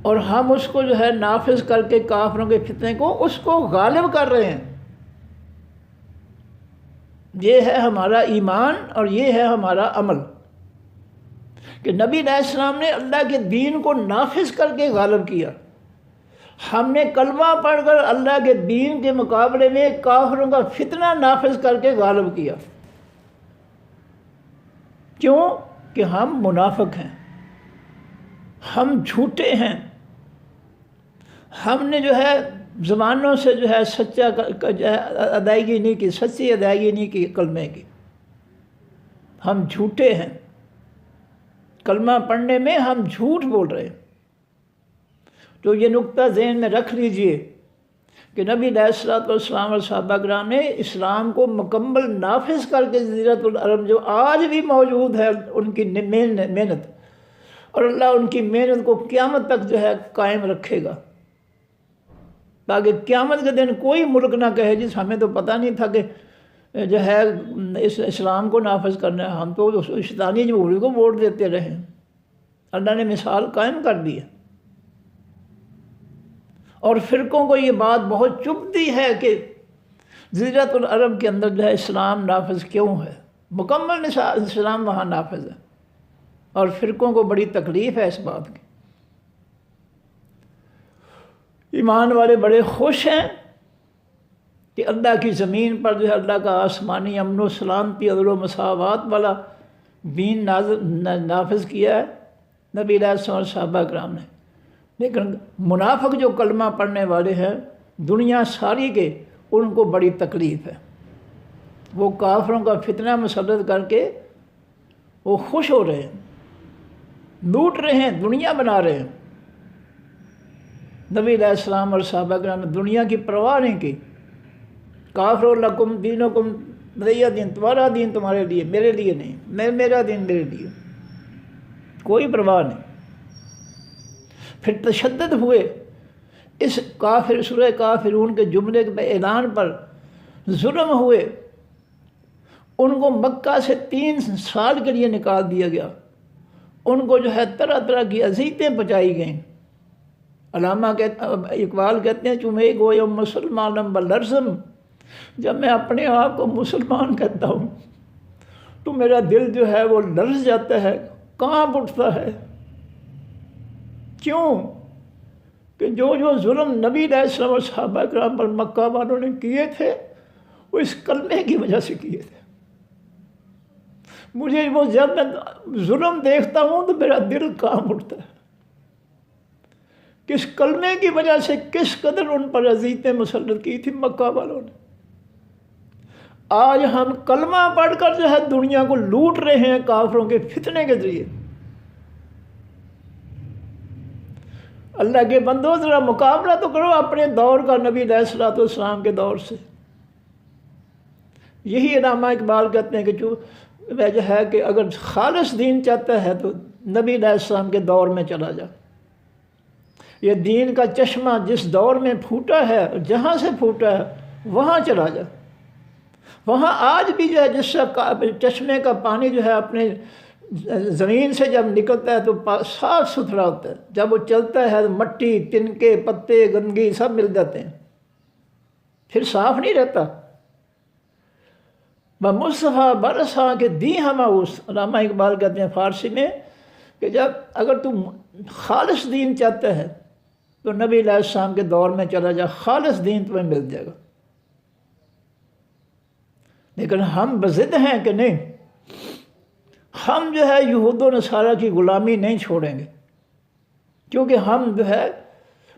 اور ہم اس کو جو ہے نافذ کر کے کافروں کے فتنے کو اس کو غالب کر رہے ہیں. یہ ہے ہمارا ایمان اور یہ ہے ہمارا عمل کہ نبی علیہ السلام نے اللہ کے دین کو نافذ کر کے غالب کیا. ہم نے کلمہ پڑھ کر اللہ کے دین کے مقابلے میں کافروں کا فتنہ نافذ کر کے غالب کیا. کیوں؟ کہ ہم منافق ہیں، ہم جھوٹے ہیں، ہم نے جو ہے زبانوں سے جو ہے سچا جو ہے ادائیگی نہیں کی، سچی ادائیگی نہیں کی کلمے کی. ہم جھوٹے ہیں، کلمہ پڑھنے میں ہم جھوٹ بول رہے ہیں. تو یہ نقطہ ذہن میں رکھ لیجئے کہ نبی علیہ الصلوۃ والسلام اور صحابہ کرام نے اسلام کو مکمل نافذ کر کے جزیرۃ العرب جو آج بھی موجود ہے ان کی محنت، اور اللہ ان کی محنت کو قیامت تک جو ہے قائم رکھے گا، تاکہ قیامت کے دن کوئی ملک نہ کہے جس ہمیں تو پتہ نہیں تھا کہ جو ہے اس اسلام کو نافذ کرنا ہے، ہم تو شیطانی جمہوری کو ووٹ دیتے رہے. اللہ نے مثال قائم کر دی ہے. اور فرقوں کو یہ بات بہت چبھتی ہے کہ جزیرۃ العرب کے اندر جو ہے اسلام نافذ کیوں ہے، مکمل اسلام وہاں نافذ ہے، اور فرقوں کو بڑی تکلیف ہے اس بات کی. ایمان والے بڑے خوش ہیں کہ اللہ کی زمین پر جو ہے اللہ کا آسمانی امن و سلامتی عدل و مساوات والا دین نافذ کیا ہے نبی علیہ السلام اور صحابہ کرام نے. لیکن منافق جو کلمہ پڑھنے والے ہیں دنیا ساری کے، ان کو بڑی تکلیف ہے. وہ کافروں کا فتنہ مسلط کر کے وہ خوش ہو رہے ہیں، لوٹ رہے ہیں، دنیا بنا رہے ہیں. نبی علیہ السلام اور صحابہ کرام نے دنیا کی پرواہ نہیں کی. کافر لکم دینکم ولیہ دین، تمہارا دین تمہارے لیے، میرے لیے نہیں، میرا دین میرے لیے، کوئی پرواہ نہیں. پھر تشدد ہوئے اس سورہ کافرون کے جملے کے اعلان پر، ظلم ہوئے. ان کو مکہ سے 3 سال کے لیے نکال دیا گیا. ان کو جو ہے طرح طرح کی اذیتیں پہنچائی گئیں. علامہ اقبال کہتے ہیں چمے گویم مسلمانم بلرزم، جب میں اپنے آپ کو مسلمان کہتا ہوں تو میرا دل جو ہے وہ لرز جاتا ہے، کانپ اٹھتا ہے. کیوں؟ کہ جو ظلم نبی علیہ السلام اور صحابہ کرام پر مکہ والوں نے کیے تھے وہ اس کلمے کی وجہ سے کیے تھے. مجھے وہ جب میں ظلم دیکھتا ہوں تو میرا دل کانپ اٹھتا ہے. کس کلمے کی وجہ سے کس قدر ان پر اذیتیں مسلط کی تھی مکہ والوں نے. آج ہم کلمہ پڑھ کر جو ہے دنیا کو لوٹ رہے ہیں کافروں کے فتنے کے ذریعے. اللہ کے بندو ذرا مقابلہ تو کرو اپنے دور کا نبی علیہ الصلوۃ والسلام کے دور سے. یہی علامہ اقبال کہتے ہیں کہ جو ہے کہ اگر خالص دین چاہتا ہے تو نبی علیہ السلام کے دور میں چلا جا. یہ دین کا چشمہ جس دور میں پھوٹا ہے، جہاں سے پھوٹا ہے وہاں چلا جا. وہاں آج بھی جو ہے جس چشمے کا پانی جو ہے اپنے زمین سے جب نکلتا ہے تو صاف ستھرا ہوتا ہے، جب وہ چلتا ہے تو مٹی، تنکے، پتے، گندگی سب مل جاتے ہیں، پھر صاف نہیں رہتا. مصطفیٰ برساں کے دی ہماؤس، علامہ اقبال کہتے ہیں فارسی میں کہ جب اگر تم خالص دین چاہتا ہے تو نبی علیہ السلام کے دور میں چلا جا، خالص دین تمہیں مل جائے گا. لیکن ہم بضد ہیں کہ نہیں، ہم جو ہے یہود و نصارہ کی غلامی نہیں چھوڑیں گے، کیونکہ ہم جو ہے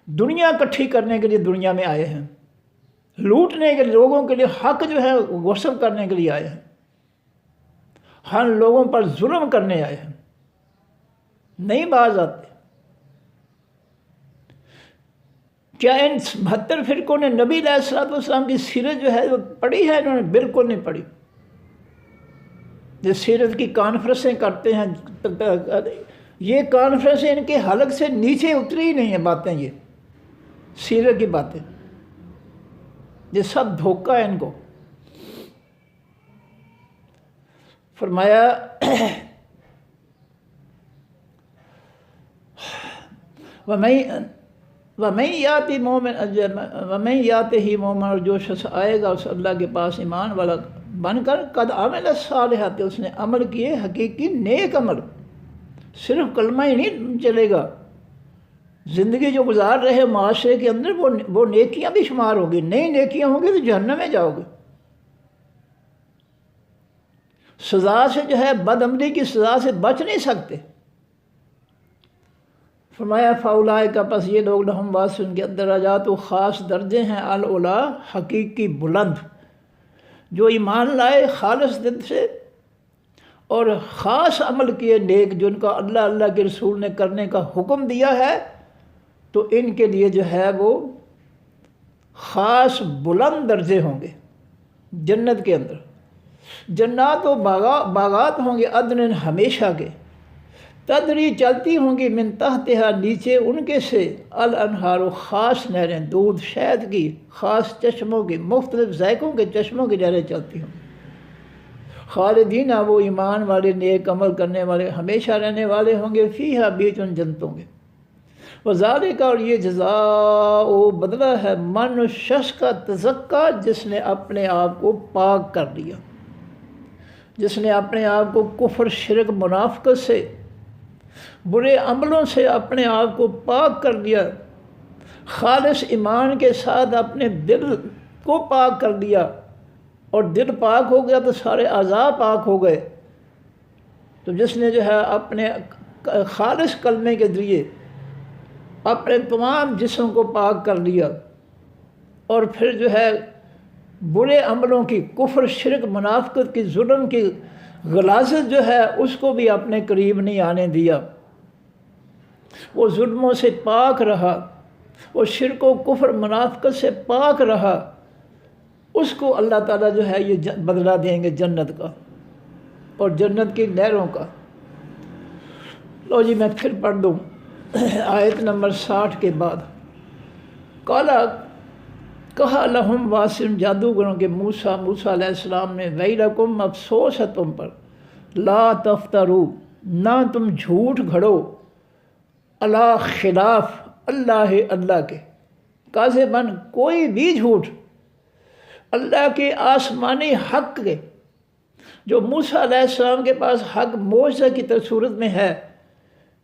دنیا اکٹھی کرنے کے لیے دنیا میں آئے ہیں، لوٹنے کے لوگوں کے لیے حق جو ہے غصب کرنے کے لیے آئے ہیں. ہم لوگوں پر ظلم کرنے آئے ہیں، نہیں باز آتے۔ کیا ان 72 فرقوں نے نبی علیہ السلام کی سیرت جو ہے وہ پڑھی ہے؟ انہوں نے بالکل نہیں پڑھی۔ جو سیرت کی کانفرنسیں کرتے ہیں، یہ کانفرنسیں ان کے حلق سے نیچے اتری ہی نہیں ہیں باتیں، یہ سیرت کی باتیں، یہ سب دھوکہ ہے ان کو۔ فرمایا وَمَن يَأْتِ مُؤْمِنًا، اور جو شخص آئے گا اس اللہ کے پاس ایمان والا بن کر، قد عمل الصالحات، اس نے عمل کیے حقیقی نیک عمل، صرف کلمہ ہی نہیں چلے گا، زندگی جو گزار رہے معاشرے کے اندر وہ نیکیاں بھی شمار ہوگی، نئی نیکیاں ہوں گی تو جہنم میں جاؤ گے۔ سزا سے جو ہے بد عملی کی سزا سے بچ نہیں سکتے۔ فرمایا فاولئک، پس یہ لوگ لہم واسع، ان کے اندر درجات و خاص درجے ہیں، العلا، حقیقی بلند، جو ایمان لائے خالص دل سے اور خاص عمل کیے نیک، جن کا اللہ کے رسول نے کرنے کا حکم دیا ہے، تو ان کے لیے جو ہے وہ خاص بلند درجے ہوں گے جنت کے اندر۔ جنات و باغات ہوں گے عدن، ہمیشہ کے، تدری، چلتی ہوں گی، من تحتہا، نیچے ان کے سے، الانہار، خاص نہریں، دودھ شہد کی، خاص چشموں کی، مختلف ذائقوں کے چشموں کی نہریں چلتی ہوں۔ خالدین، وہ ایمان والے نیک عمل کرنے والے ہمیشہ رہنے والے ہوں گے، فیہا، بیچ ان جنتوں کے۔ وذالک، اور یہ جزاء و بدلہ ہے، من، اس شخص کا، تزکا، جس نے اپنے آپ کو پاک کر لیا، جس نے اپنے آپ کو کفر، شرک، منافقت سے، برے عملوں سے اپنے آپ کو پاک کر لیا، خالص ایمان کے ساتھ اپنے دل کو پاک کر لیا، اور دل پاک ہو گیا تو سارے اعضاء پاک ہو گئے۔ تو جس نے جو ہے اپنے خالص کلمے کے ذریعے اپنے تمام جسم کو پاک کر لیا، اور پھر جو ہے برے عملوں کی، کفر، شرک، منافقت کی، ظلم کی غلاظت جو ہے اس کو بھی اپنے قریب نہیں آنے دیا، وہ ظلموں سے پاک رہا، وہ شرک و کفر، منافقت سے پاک رہا، اس کو اللہ تعالیٰ جو ہے یہ بدلہ دیں گے جنت کا اور جنت کی نہروں کا۔ لو جی میں پھر پڑھ دوں آیت نمبر 60 کے بعد۔ کہا لہم واسم، جادوگروں کے، موسیٰ علیہ السلام نے، ویلکم، افسوس ہے تم پر، لا تفترو، نہ تم جھوٹ گھڑو، علی خلاف اللہ کے، کاذباً، کوئی بھی جھوٹ، اللہ کے آسمانی حق کے، جو موسیٰ علیہ السلام کے پاس حق معجزہ کی صورت میں ہے،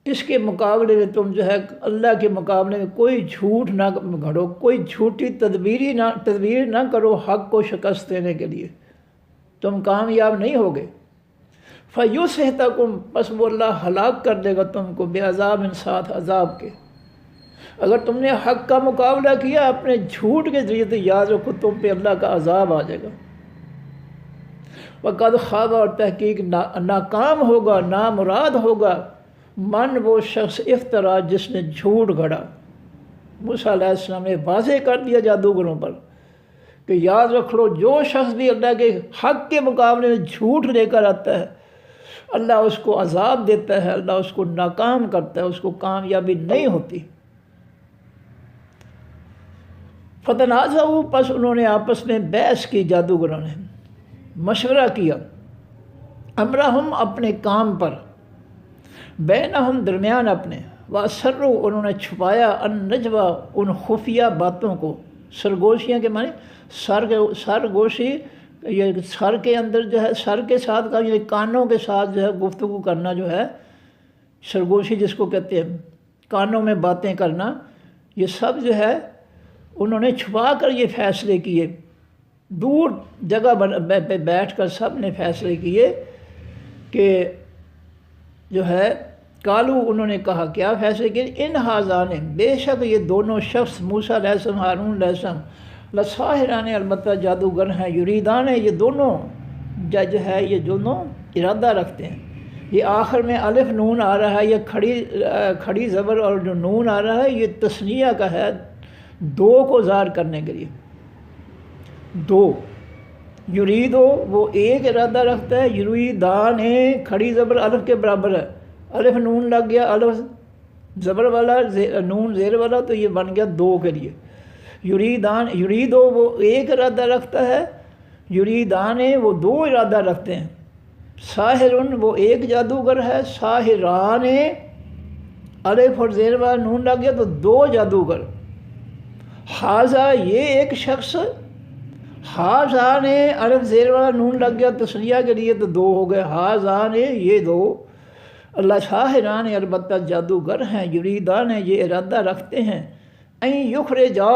اس کے مقابلے میں تم جو ہے اللہ کے مقابلے میں کوئی جھوٹ نہ گھڑو، کوئی جھوٹی تدبیر نہ کرو حق کو شکست دینے کے لیے، تم کامیاب نہیں ہوگے۔ فَيُسْحِتَكُمْ، پس وہ اللہ ہلاک کر دے گا تم کو، بعذاب، ساتھ عذاب کے۔ اگر تم نے حق کا مقابلہ کیا اپنے جھوٹ کے ذریعے تو یاد رکھو تم پہ اللہ کا عذاب آ جائے گا۔ وَقَدْ خَابَ، اور تحقیق ناکام ہوگا، نامراد ہوگا، من، وہ شخص، افترا، جس نے جھوٹ گھڑا۔ موسیٰ علیہ السلام نے واضح کر دیا جادوگروں پر کہ یاد رکھ لو، جو شخص بھی اللہ کے حق کے مقابلے میں جھوٹ لے کر آتا ہے، اللہ اس کو عذاب دیتا ہے، اللہ اس کو ناکام کرتا ہے، اس کو کامیابی نہیں ہوتی۔ فتنازعوا، پس انہوں نے آپس میں بحث کی، جادوگروں نے مشورہ کیا، امرہم، اپنے کام پر، بینہم، درمیان اپنے، واسروا، انہوں نے چھپایا، النجویٰ، ان خفیہ باتوں کو، سرگوشیاں کے معنی سرگوشی، یہ سر کے اندر جو ہے، سر کے ساتھ کا، یہ کانوں کے ساتھ جو ہے گفتگو کرنا جو ہے سرگوشی جس کو کہتے ہیں، کانوں میں باتیں کرنا، یہ سب جو ہے انہوں نے چھپا کر یہ فیصلے کیے، دور جگہ پہ بیٹھ کر سب نے فیصلے کیے کہ جو ہے کالو، انہوں نے کہا، کیا فیصلے کیے، ان ہاذان، بے شک یہ دونوں شخص، موسیٰ علیہ السلام، ہارون علیہ السلام، لساحران، البتہ جادوگر ہیں، یریدان، یہ دونوں جو ہے یہ دونوں ارادہ رکھتے ہیں. یہ آخر میں الف نون آ رہا ہے، یہ کھڑی زبر اور جو نون آ رہا ہے یہ تثنیہ کا ہے، دو کو ظاہر کرنے کے لیے. دو یریدو وہ ایک ارادہ رکھتا ہے، یریدان کھڑی زبر الف کے برابر ہے، الف نون لگ گیا، الف زبر والا نون زیر والا، تو یہ بن گیا دو کے لیے. یریدان یریدو وہ ایک ارادہ رکھتا ہے، یریدان وہ دو ارادہ رکھتے ہیں. ساحرن وہ ایک جادوگر ہے، ساحران الف اور زیر والا نون لگ گیا تو دو جادوگر. حاذا یہ ایک شخص، حاذان الف زیر والا نون لگ گیا تثنیہ کے لیے تو دو ہو گئے، حاذان یہ دو. اللہ ساحران البتہ جادوگر ہیں، یریدان یہ ارادہ رکھتے ہیں، این یخرجا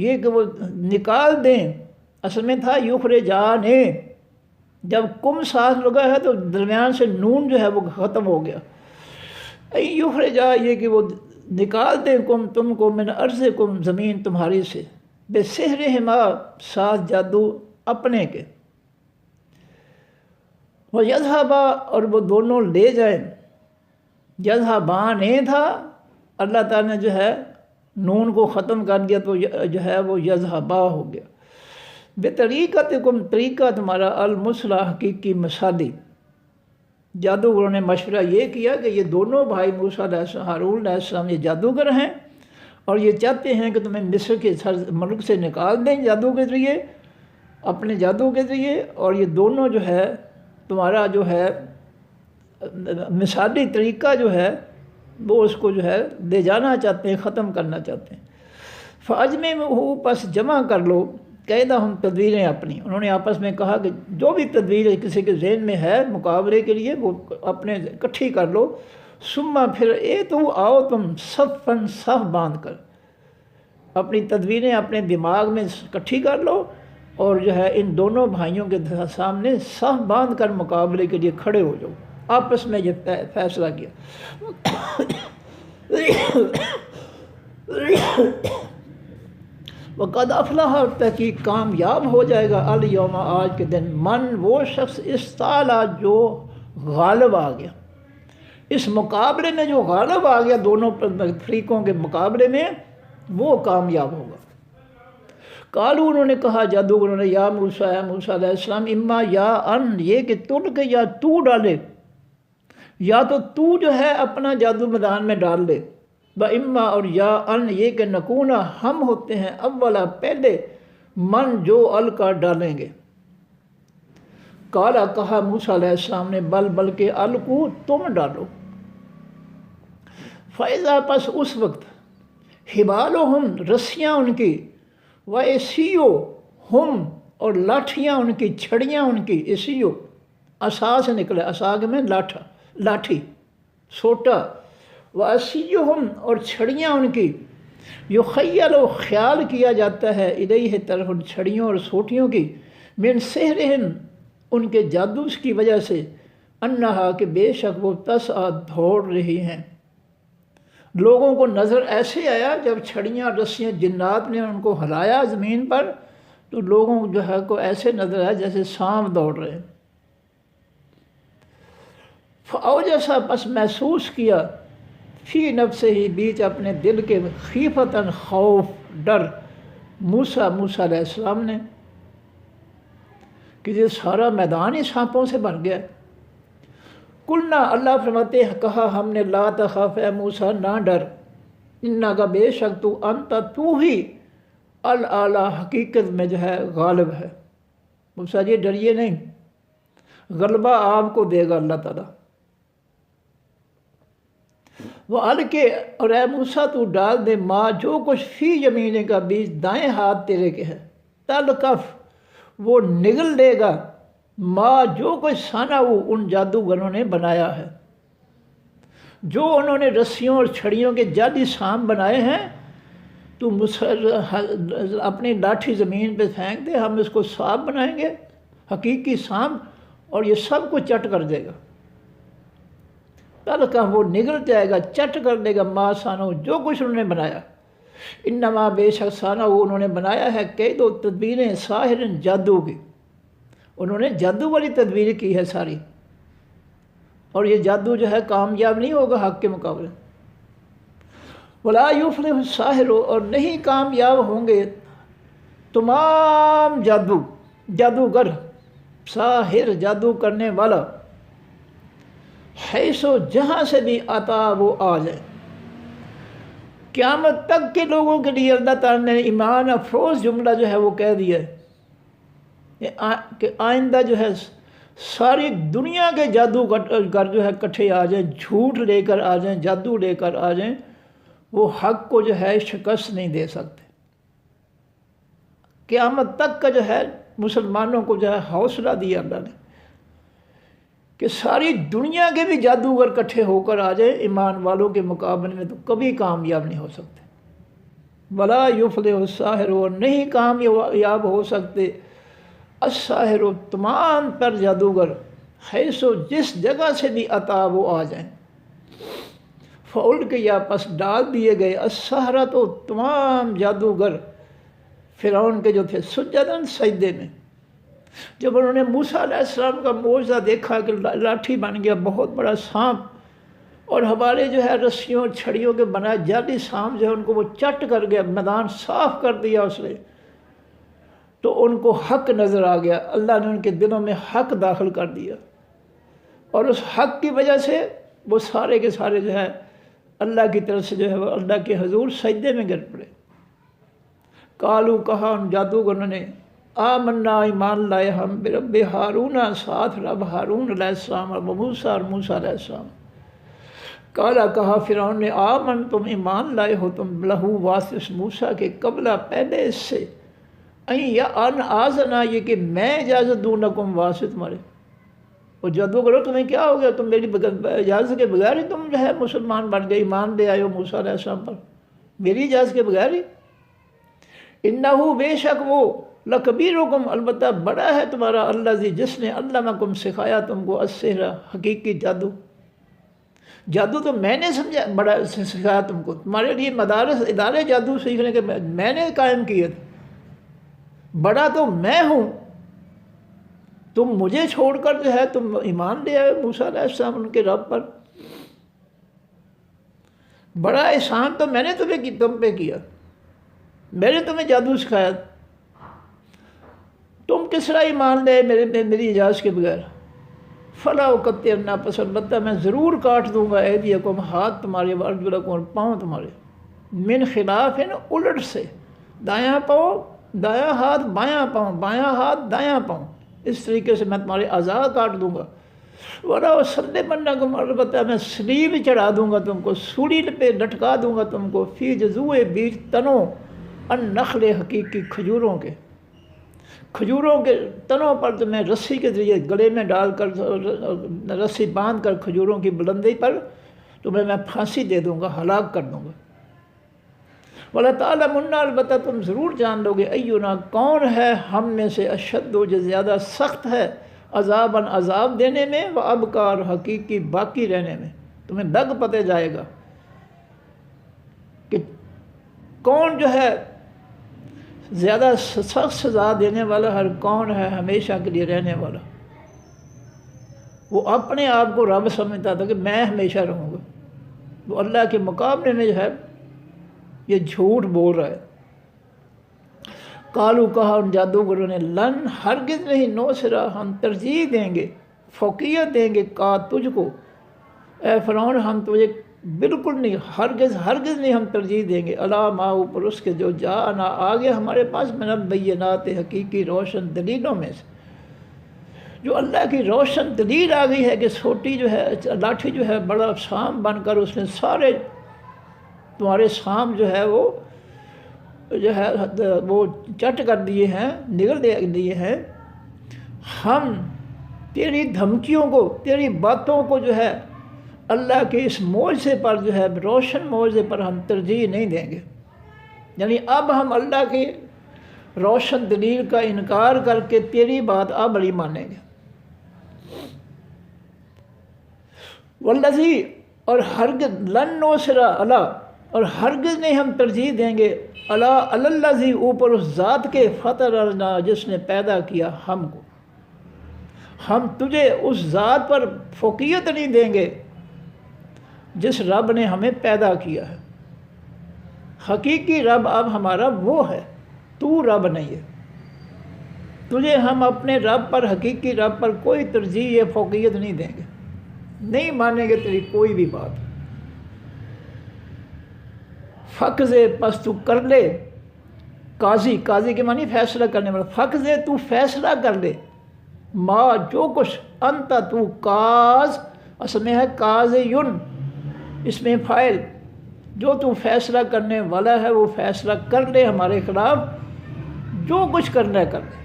یہ کہ وہ نکال دیں. اصل میں تھا یخرجان، جب کم ساتھ لگا ہے تو درمیان سے نون جو ہے وہ ختم ہو گیا. این یخرجا یہ کہ وہ نکال دیں تم کو من ارضکم زمین تمہاری سے، بسحرہما ساتھ جادو اپنے کے. وَيَذْهَبَا اور وہ دونوں لے جائیں. یذہبان تھا، اللہ تعالیٰ نے جو ہے نون کو ختم کر دیا تو جو ہے وہ یذہبا ہو گیا. بطریقتکم طریقہ تمہارا، المثلیٰ حقیقی مثالی. جادوگروں نے مشورہ یہ کیا کہ یہ دونوں بھائی موسیٰ علیہ السلام ہارون علیہ السلام یہ جادوگر ہیں اور یہ چاہتے ہیں کہ تمہیں مصر کے ملک سے نکال دیں جادو کے ذریعے، اپنے جادو کے ذریعے، اور یہ دونوں جو ہے تمہارا جو ہے مثالی طریقہ جو ہے وہ اس کو جو ہے لے جانا چاہتے ہیں، ختم کرنا چاہتے ہیں. فَأَجْمِعُوا پس جمع کر لو قیدہ ہم تدبیریں اپنی. انہوں نے آپس میں کہا کہ جو بھی تدبیر کسی کے ذہن میں ہے مقابلے کے لیے وہ اپنے اکٹھی کر لو. ثم پھر تو آؤ تم صفاً صف باندھ کر، اپنی تدبیریں اپنے دماغ میں اکٹھی کر لو اور جو ہے ان دونوں بھائیوں کے سامنے صف باندھ کر مقابلے کے لیے کھڑے ہو جاؤ. آپس میں یہ فیصلہ کیا. وقد افلح تحقیق کامیاب ہو جائے گا الیوم آج کے دن، من وہ شخص استعلا جو غالب آ گیا. اس مقابلے میں جو غالب آ گیا دونوں فریقوں کے مقابلے میں وہ کامیاب ہوگا. قالو انہوں نے کہا جادوگروں نے، یا موسیٰ علیہ السلام، اما یا ان یہ کہ تل کے یا تو ڈالے، یا تو تو جو ہے اپنا جادو میدان میں ڈال لے، و اما اور یا ان یہ کہ نکونا ہم ہوتے ہیں اولا پہلے من جو القا ڈالیں گے. قالا کہا موسیٰ علیہ السلام نے، بلکہ القو تم ڈالو. فائزہ پس اس وقت حبالہم رسیاں ان کی، و اسیو ہم اور لاٹھیاں ان کی، چھڑیاں ان کی. اسیو عصا سے نکلا، عصا کے میں لاٹھی سوٹا. و اسیہم اور چھڑیاں ان کی، یخیل و خیال کیا جاتا ہے الیہ طرف ان چھڑیوں اور سوٹیوں کی، من سحرہم ان کے جادو کی وجہ سے، انہا کہ بے شک وہ تسعی دوڑ رہی ہیں. لوگوں کو نظر ایسے آیا جب چھڑیاں رسیاں جنات نے ان کو ہلایا زمین پر تو لوگوں کو جو ہے کو ایسے نظر آیا جیسے سانپ دوڑ رہے ہیں. فاوجسا پس محسوس کیا، فی نفس ہی بیچ اپنے دل کے، خیفتاً خوف ڈر، موسیٰ علیہ السلام نے کہ یہ سارا میدان ہی سانپوں سے بھر گیا. قلنا اللہ فرماتے ہیں کہا ہم نے، لا تخاف اے موسیٰ نہ ڈر، انا کا بے شک تو انت تو ہی الاعلیٰ حقیقت میں جو ہے غالب ہے. موسیٰ جی ڈریے نہیں، غلبہ آپ کو دے گا اللہ تعالیٰ. وہ الکے اور اے موسیٰ تو ڈال دے ما جو کچھ فی یمینے کا بیچ دائیں ہاتھ تیرے کے ہے، تلقف وہ نگل لے گا، ما جو کچھ صنعوا ان جادوگروں نے بنایا ہے، جو انہوں نے رسیوں اور چھڑیوں کے جادی سانپ بنائے ہیں تو اپنی لاٹھی زمین پہ پھینک دے، ہم اس کو سانپ بنائیں گے، حقیقی سانپ، اور یہ سب کو چٹ کر دے گا. تلقف وہ نگل جائے گا، چٹ کر دے گا، ما صنعوا جو کچھ انہوں نے بنایا. انما بے شک صنعوا انہوں نے بنایا ہے قید و تدبیریں، ساحر جادو کی، انہوں نے جادو والی تدبیر کی ہے ساری. اور یہ جادو جو ہے کامیاب نہیں ہوگا حق کے مقابلے۔ ولا یفلح الساحر، اور نہیں کامیاب ہوں گے تمام جادوگر، ساحر جادو کرنے والا، حیث جہاں سے بھی آتا وہ آ جائے۔ قیامت تک کے لوگوں کے لیے اللہ تعالیٰ نے ایمان افروز جملہ جو ہے وہ کہہ دیا ہے کہ آئندہ جو ہے ساری دنیا کے جادوگر جو ہے کٹھے آ جائیں، جھوٹ لے کر آ جائیں، جادو لے کر آ جائیں، وہ حق کو جو ہے شکست نہیں دے سکتے۔ قیامت تک کا جو ہے مسلمانوں کو جو ہے حوصلہ دیا اللہ نے کہ ساری دنیا کے بھی جادوگر کٹھے ہو کر آ جائیں، ایمان والوں کے مقابلے میں تو کبھی کامیاب نہیں ہو سکتے۔ ولا یفلح الساحر، اور نہیں کامیاب ہو سکتے الساحر، تمام تر جادوگر، حیث جس جگہ سے بھی عطا وہ آ جائیں۔ فَأُلْقِیَ، پس ڈال دیے گئے، السحرہ، تو تمام جادوگر فرعون کے جو تھے، سجداً، سجدے میں۔ جب انہوں نے موسیٰ علیہ السلام کا معجزہ دیکھا کہ لاٹھی بن گیا بہت بڑا سانپ، اور ہمارے جو ہے رسیوں چھڑیوں کے بنا جعلی سانپ جو ہے ان کو وہ چٹ کر گیا، میدان صاف کر دیا اس نے، تو ان کو حق نظر آ گیا، اللہ نے ان کے دلوں میں حق داخل کر دیا، اور اس حق کی وجہ سے وہ سارے کے سارے جو ہے اللہ کی طرف سے جو ہے وہ اللہ کے حضور سجدے میں گر پڑے۔ قالو، کہا ان جادوگروں نے، آمنا، ایمان لائے ہم، برب ہارون، ساتھ رب ہارون علیہ السلام، اور موسیٰ، اور موسیٰ علیہ السلام۔ قالا، کہا فرعون نے، آمن، تم ایمان لائے ہو تم لہو، واسطے موسیٰ کے، قبلہ، پہلے اس سے، ان آذنا، یہ کہ میں اجازت دوں لکم، واسطے تمہارے۔ وہ جادوگرو تمہیں کیا ہو گیا، تم میری اجازت کے بغیر ہی تم جو ہے مسلمان بن گئے، ایمان لے آئے ہو موسیٰ علیہ السلام پر، میری اجازت کے بغیر ہی۔ انہو، بے شک وہ، لکبیرکم، البتہ بڑا ہے تمہارا، الذی، جس نے علمکم، سکھایا تم کو، السحر، حقیقی جادو۔ جادو تو میں نے سمجھا، بڑا سکھایا تم کو، تمہارے لیے مدارس، ادارے جادو سیکھنے کے میں نے قائم کیے تھے، بڑا تو میں ہوں، تم مجھے چھوڑ کر جو ہے تم ایمان لے آئے موسیٰ علیہ السلام ان کے رب پر۔ بڑا احسان تو میں نے تم پہ کیا، میں نے تمہیں جادو سکھایا، تم کس طرح ایمان لے میری اجازت کے بغیر۔ فلا اقطعن، پس البتہ میں ضرور کاٹ دوں گا، ایدیکم، ہاتھ تمہارے، وارجلکم، اور پاؤں تمہارے، من خلاف، الٹ سے، دایاں پاؤں دایاں ہاتھ، بایاں پاؤں، بایاں ہاتھ دایاں پاؤں، اس طریقے سے میں تمہارے اعضاء کاٹ دوں گا۔ وَلَأُصَلِّبَنَّکُمْ، البتہ میں سلیب چڑھا دوں گا تم کو، سولی پہ لٹکا دوں گا تم کو، فی جذوع، بیچ تنوں، النخل، حقیقی کھجوروں کے، کھجوروں کے تنوں پر تمہیں رسی کے ذریعے گلے میں ڈال کر، رسی باندھ کر کھجوروں کی بلندی پر تمہیں میں پھانسی دے دوں گا، ہلاک کر دوں گا۔ وَلَتَعْلَمُنَّ، البتہ تم ضرور جان لو گے، اینا، کون ہے ہم میں سے، اشد، جو زیادہ سخت ہے، عذاباً، عذاب دینے میں، وَأَبْقَىٰ، اور حقیقی باقی رہنے میں، تمہیں لگ پتہ جائے گا کہ کون جو ہے زیادہ سخت سزا دینے والا، ہر کون ہے ہمیشہ کے لیے رہنے والا۔ وہ اپنے آپ کو رب سمجھتا تھا کہ میں ہمیشہ رہوں گا، وہ اللہ کے مقابلے میں جو ہے یہ جھوٹ بول رہا ہے۔ قالو، کہا ان جادوگروں نے، لن، ہرگز نہیں، نوسرا، ہم ترجیح دیں گے، فوقیت دیں گے، کا، تجھ کو، اے فرعون، ہم تجھے بالکل نہیں، ہرگز نہیں ہم ترجیح دیں گے، علی ما، اوپر اس کے، جو جاءنا، آ گیا ہمارے پاس، من البینات، حقیقی روشن دلیلوں میں سے، جو اللہ کی روشن دلیل آ گئی ہے کہ چھوٹی جو ہے لاٹھی جو ہے بڑا سانپ بن کر اس نے سارے تمہارے سانپ جو ہے وہ جو ہے وہ چٹ کر دیے ہیں، نگل دیے ہیں۔ ہم تیری دھمکیوں کو، تیری باتوں کو جو ہے اللہ کے اس معجزے پر جو ہے روشن معجزے پر ہم ترجیح نہیں دیں گے، یعنی اب ہم اللہ کی روشن دلیل کا انکار کر کے تیری بات اب نہیں مانیں گے۔ والذی، اور ہرگز، لن نوسرا، اللہ، اور ہرگز نہیں ہم ترجیح دیں گے، الذی، اوپر اس ذات کے، فطرنا، جس نے پیدا کیا ہم کو، ہم تجھے اس ذات پر فوقیت نہیں دیں گے جس رب نے ہمیں پیدا کیا ہے۔ حقیقی رب اب ہمارا وہ ہے، تو رب نہیں ہے۔ تجھے ہم اپنے رب پر، حقیقی رب پر کوئی ترجیح یا فوقیت نہیں دیں گے، نہیں مانیں گے تیری کوئی بھی بات۔ فقضے، پس تو کر لے، قاضی، قاضی کے معنی فیصلہ کرنے والا، فقضے تو فیصلہ کر لے، ما جو کچھ، انت تو، قاض اصل میں ہے قاضیٌ، اس میں فاعل، جو تو فیصلہ کرنے والا ہے وہ فیصلہ کر لے ہمارے خلاف، جو کچھ کرنا ہے کر لے۔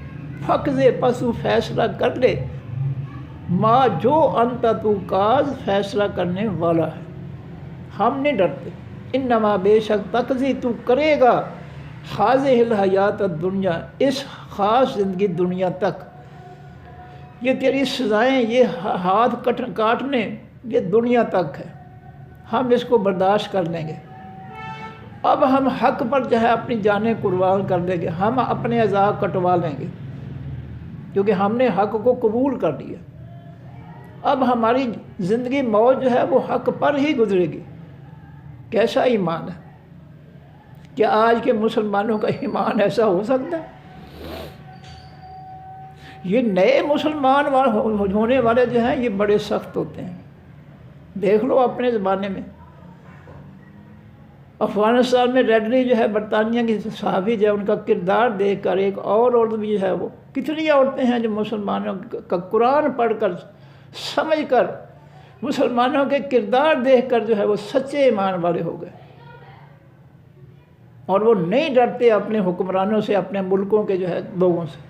فقضے، پس تو فیصلہ کر لے، ما جو، انت تو، قاض فیصلہ کرنے والا ہے، ہم نہیں ڈرتے۔ انما بے شک تقضی تو کرے گا، ہذہ الحیات الدنیا، اس خاص زندگی دنیا تک، یہ تیری سزائیں، یہ ہاتھ کاٹنے، یہ دنیا تک ہے، ہم اس کو برداشت کر لیں گے۔ اب ہم حق پر جو ہے اپنی جانیں قربان کر دیں گے، ہم اپنے اعضاء کٹوا لیں گے، کیونکہ ہم نے حق کو قبول کر لیا۔ اب ہماری زندگی موت جو ہے وہ حق پر ہی گزرے گی۔ کیسا ایمان ہے؟ کیا آج کے مسلمانوں کا ایمان ایسا ہو سکتا ہے؟ یہ نئے مسلمان ہونے والے جو ہیں یہ بڑے سخت ہوتے ہیں، دیکھ لو اپنے زمانے میں۔ افغانستان میں ریڈلی جو ہے برطانیہ کی صحافی جو ہے، ان کا کردار دیکھ کر ایک اور عورت بھی جو ہے، وہ کتنی عورتیں ہیں جو مسلمانوں کا قرآن پڑھ کر، سمجھ کر، مسلمانوں کے کردار دیکھ کر جو ہے وہ سچے ایمان والے ہو گئے، اور وہ نہیں ڈرتے اپنے حکمرانوں سے، اپنے ملکوں کے جو ہے لوگوں سے۔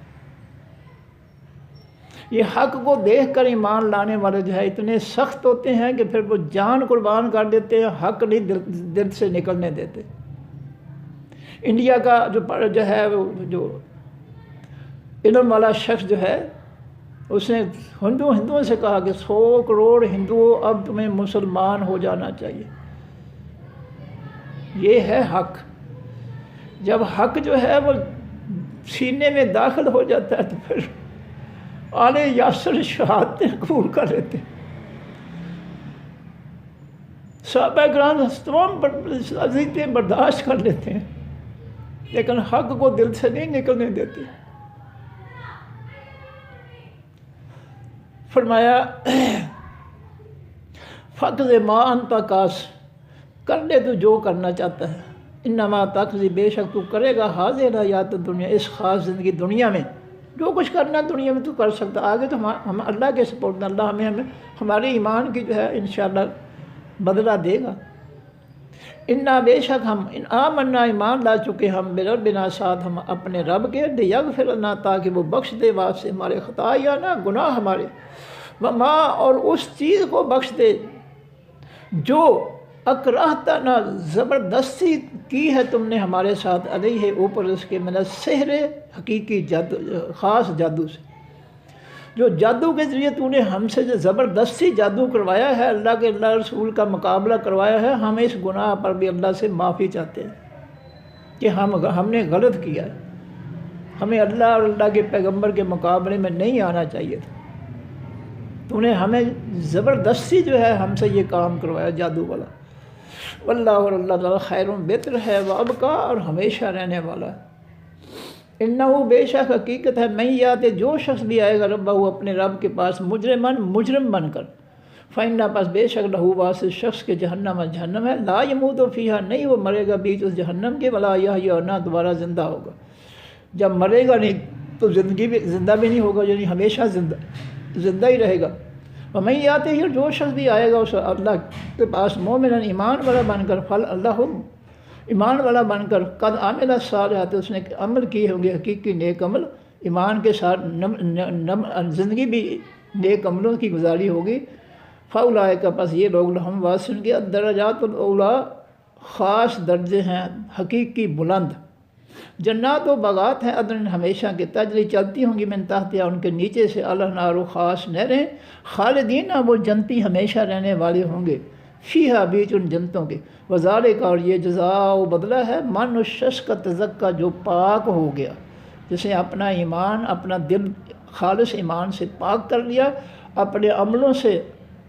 یہ حق کو دیکھ کر ایمان لانے والے جو ہے اتنے سخت ہوتے ہیں کہ پھر وہ جان قربان کر دیتے ہیں، حق نہیں دل سے نکلنے دیتے۔ انڈیا کا جو ہے جو علم والا شخص جو ہے، اس نے ہندوؤں سے کہا کہ 100 کروڑ ہندوؤں اب تمہیں مسلمان ہو جانا چاہیے۔ یہ ہے حق۔ جب حق جو ہے وہ سینے میں داخل ہو جاتا ہے تو پھر آل یاسر شہادتیں قبول کر لیتے۔ صحابہ کرام تمام اذیتیں برداشت کر لیتے ہیں، لیکن حق کو دل سے نہیں نکلنے دیتے۔ فرمایا فقض ما انت قاض، کر لے تو جو کرنا چاہتا ہے، انما تقضی، بے شک تو کرے گا، ہذہ الحیات الدنیا، اس خاص زندگی دنیا میں، جو کچھ کرنا دنیا میں تو کر سکتا، آگے تو ہم اللہ کے سپرد، اللہ ہمیں ہمارے ایمان کی جو ہے انشاءاللہ بدلہ دے گا۔ انا، بے شک ہم، آمنا، ایمان لا چکے ہم، بربنا، ساتھ ہم اپنے رب کے، لیغفر لنا، تاکہ وہ بخش دے، واسطے ہمارے خطایا، گناہ ہمارے، وما، اور اس چیز کو بخش دے جو اکرہتنا، زبردستی کی ہے تم نے ہمارے ساتھ، علیہ، اوپر اس کے، من السحر، حقیقی جادو، خاص جادو سے، جو جادو کے ذریعے تو نے ہم سے جو زبردستی جادو کروایا ہے، اللہ کے، اللہ رسول کا مقابلہ کروایا ہے، ہم اس گناہ پر بھی اللہ سے معافی چاہتے ہیں کہ ہم نے غلط کیا ہے، ہمیں اللہ اور اللہ کے پیغمبر کے مقابلے میں نہیں آنا چاہیے تھا، تو نے ہمیں زبردستی جو ہے ہم سے یہ کام کروایا جادو والا۔ واللہ، اور اللہ تعالیٰ، خیر، بہتر ہے، وابقا، اور ہمیشہ رہنے والا ہے۔ انہو، بے شک حقیقت ہے، من یات، جو شخص بھی آئے گا ربہ، اپنے رب کے پاس، مجرم بن کر، فإنہ، پس بے شک لہو، واسطے شخص کے، جہنم، جہنم ہے، لا یموت فیہا، نہیں وہ مرے گا بیچ اس جہنم کے، ولا یحییٰ، اور نہ دوبارہ زندہ ہوگا۔ جب مرے گا نہیں تو زندہ بھی نہیں ہوگا، یعنی ہمیشہ زندہ ہی رہے گا۔ ومن یاتہ، جو شخص بھی آئے گا اس اللہ کے پاس، مومناً، ایمان والا بن کر، فل اللہ، ایمان والا بن کر، قد عمل الصالحات، اس نے عمل کیے ہوں گے حقیقی نیک عمل، ایمان کے ساتھ زندگی بھی نیک عملوں کی گزاری ہوگی۔ فاولئک، پس یہ لوگ، لہم، واسطے ان کے، الدرجات الاولیٰ، خاص درجے ہیں، حقیقی بلند، جنات و باغات ہیں، عدن، ہمیشہ کے، تجری، چلتی ہوں گی، من تحتہا، ان کے نیچے سے، الانہار، خاص نہریں، خالدین، وہ جنتی ہمیشہ رہنے والے ہوں گے، فیہا، بیچ ان جنتوں کے، وذالک، اور یہ جزاء و بدلہ ہے، من، اس شخص کا، تزکا، جو پاک ہو گیا، جسے اپنا ایمان، اپنا دل خالص ایمان سے پاک کر لیا، اپنے عملوں سے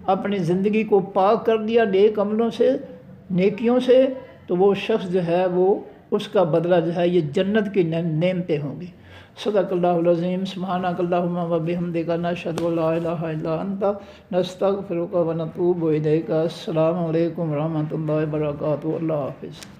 اپنی زندگی کو پاک کر دیا، نیک عملوں سے، نیکیوں سے، تو وہ شخص جو ہے وہ اس کا بدلہ جو ہے یہ جنت کی نعمتیں ہوں گی۔ صدق اللہ العظیم۔ سبحانک اللہم و بحمدک، نشہد ان لا الہ الا انت، نستغفرک و نتوب الیک۔ السلام علیکم ورحمۃ اللہ وبرکاتہ۔ اللہ حافظ۔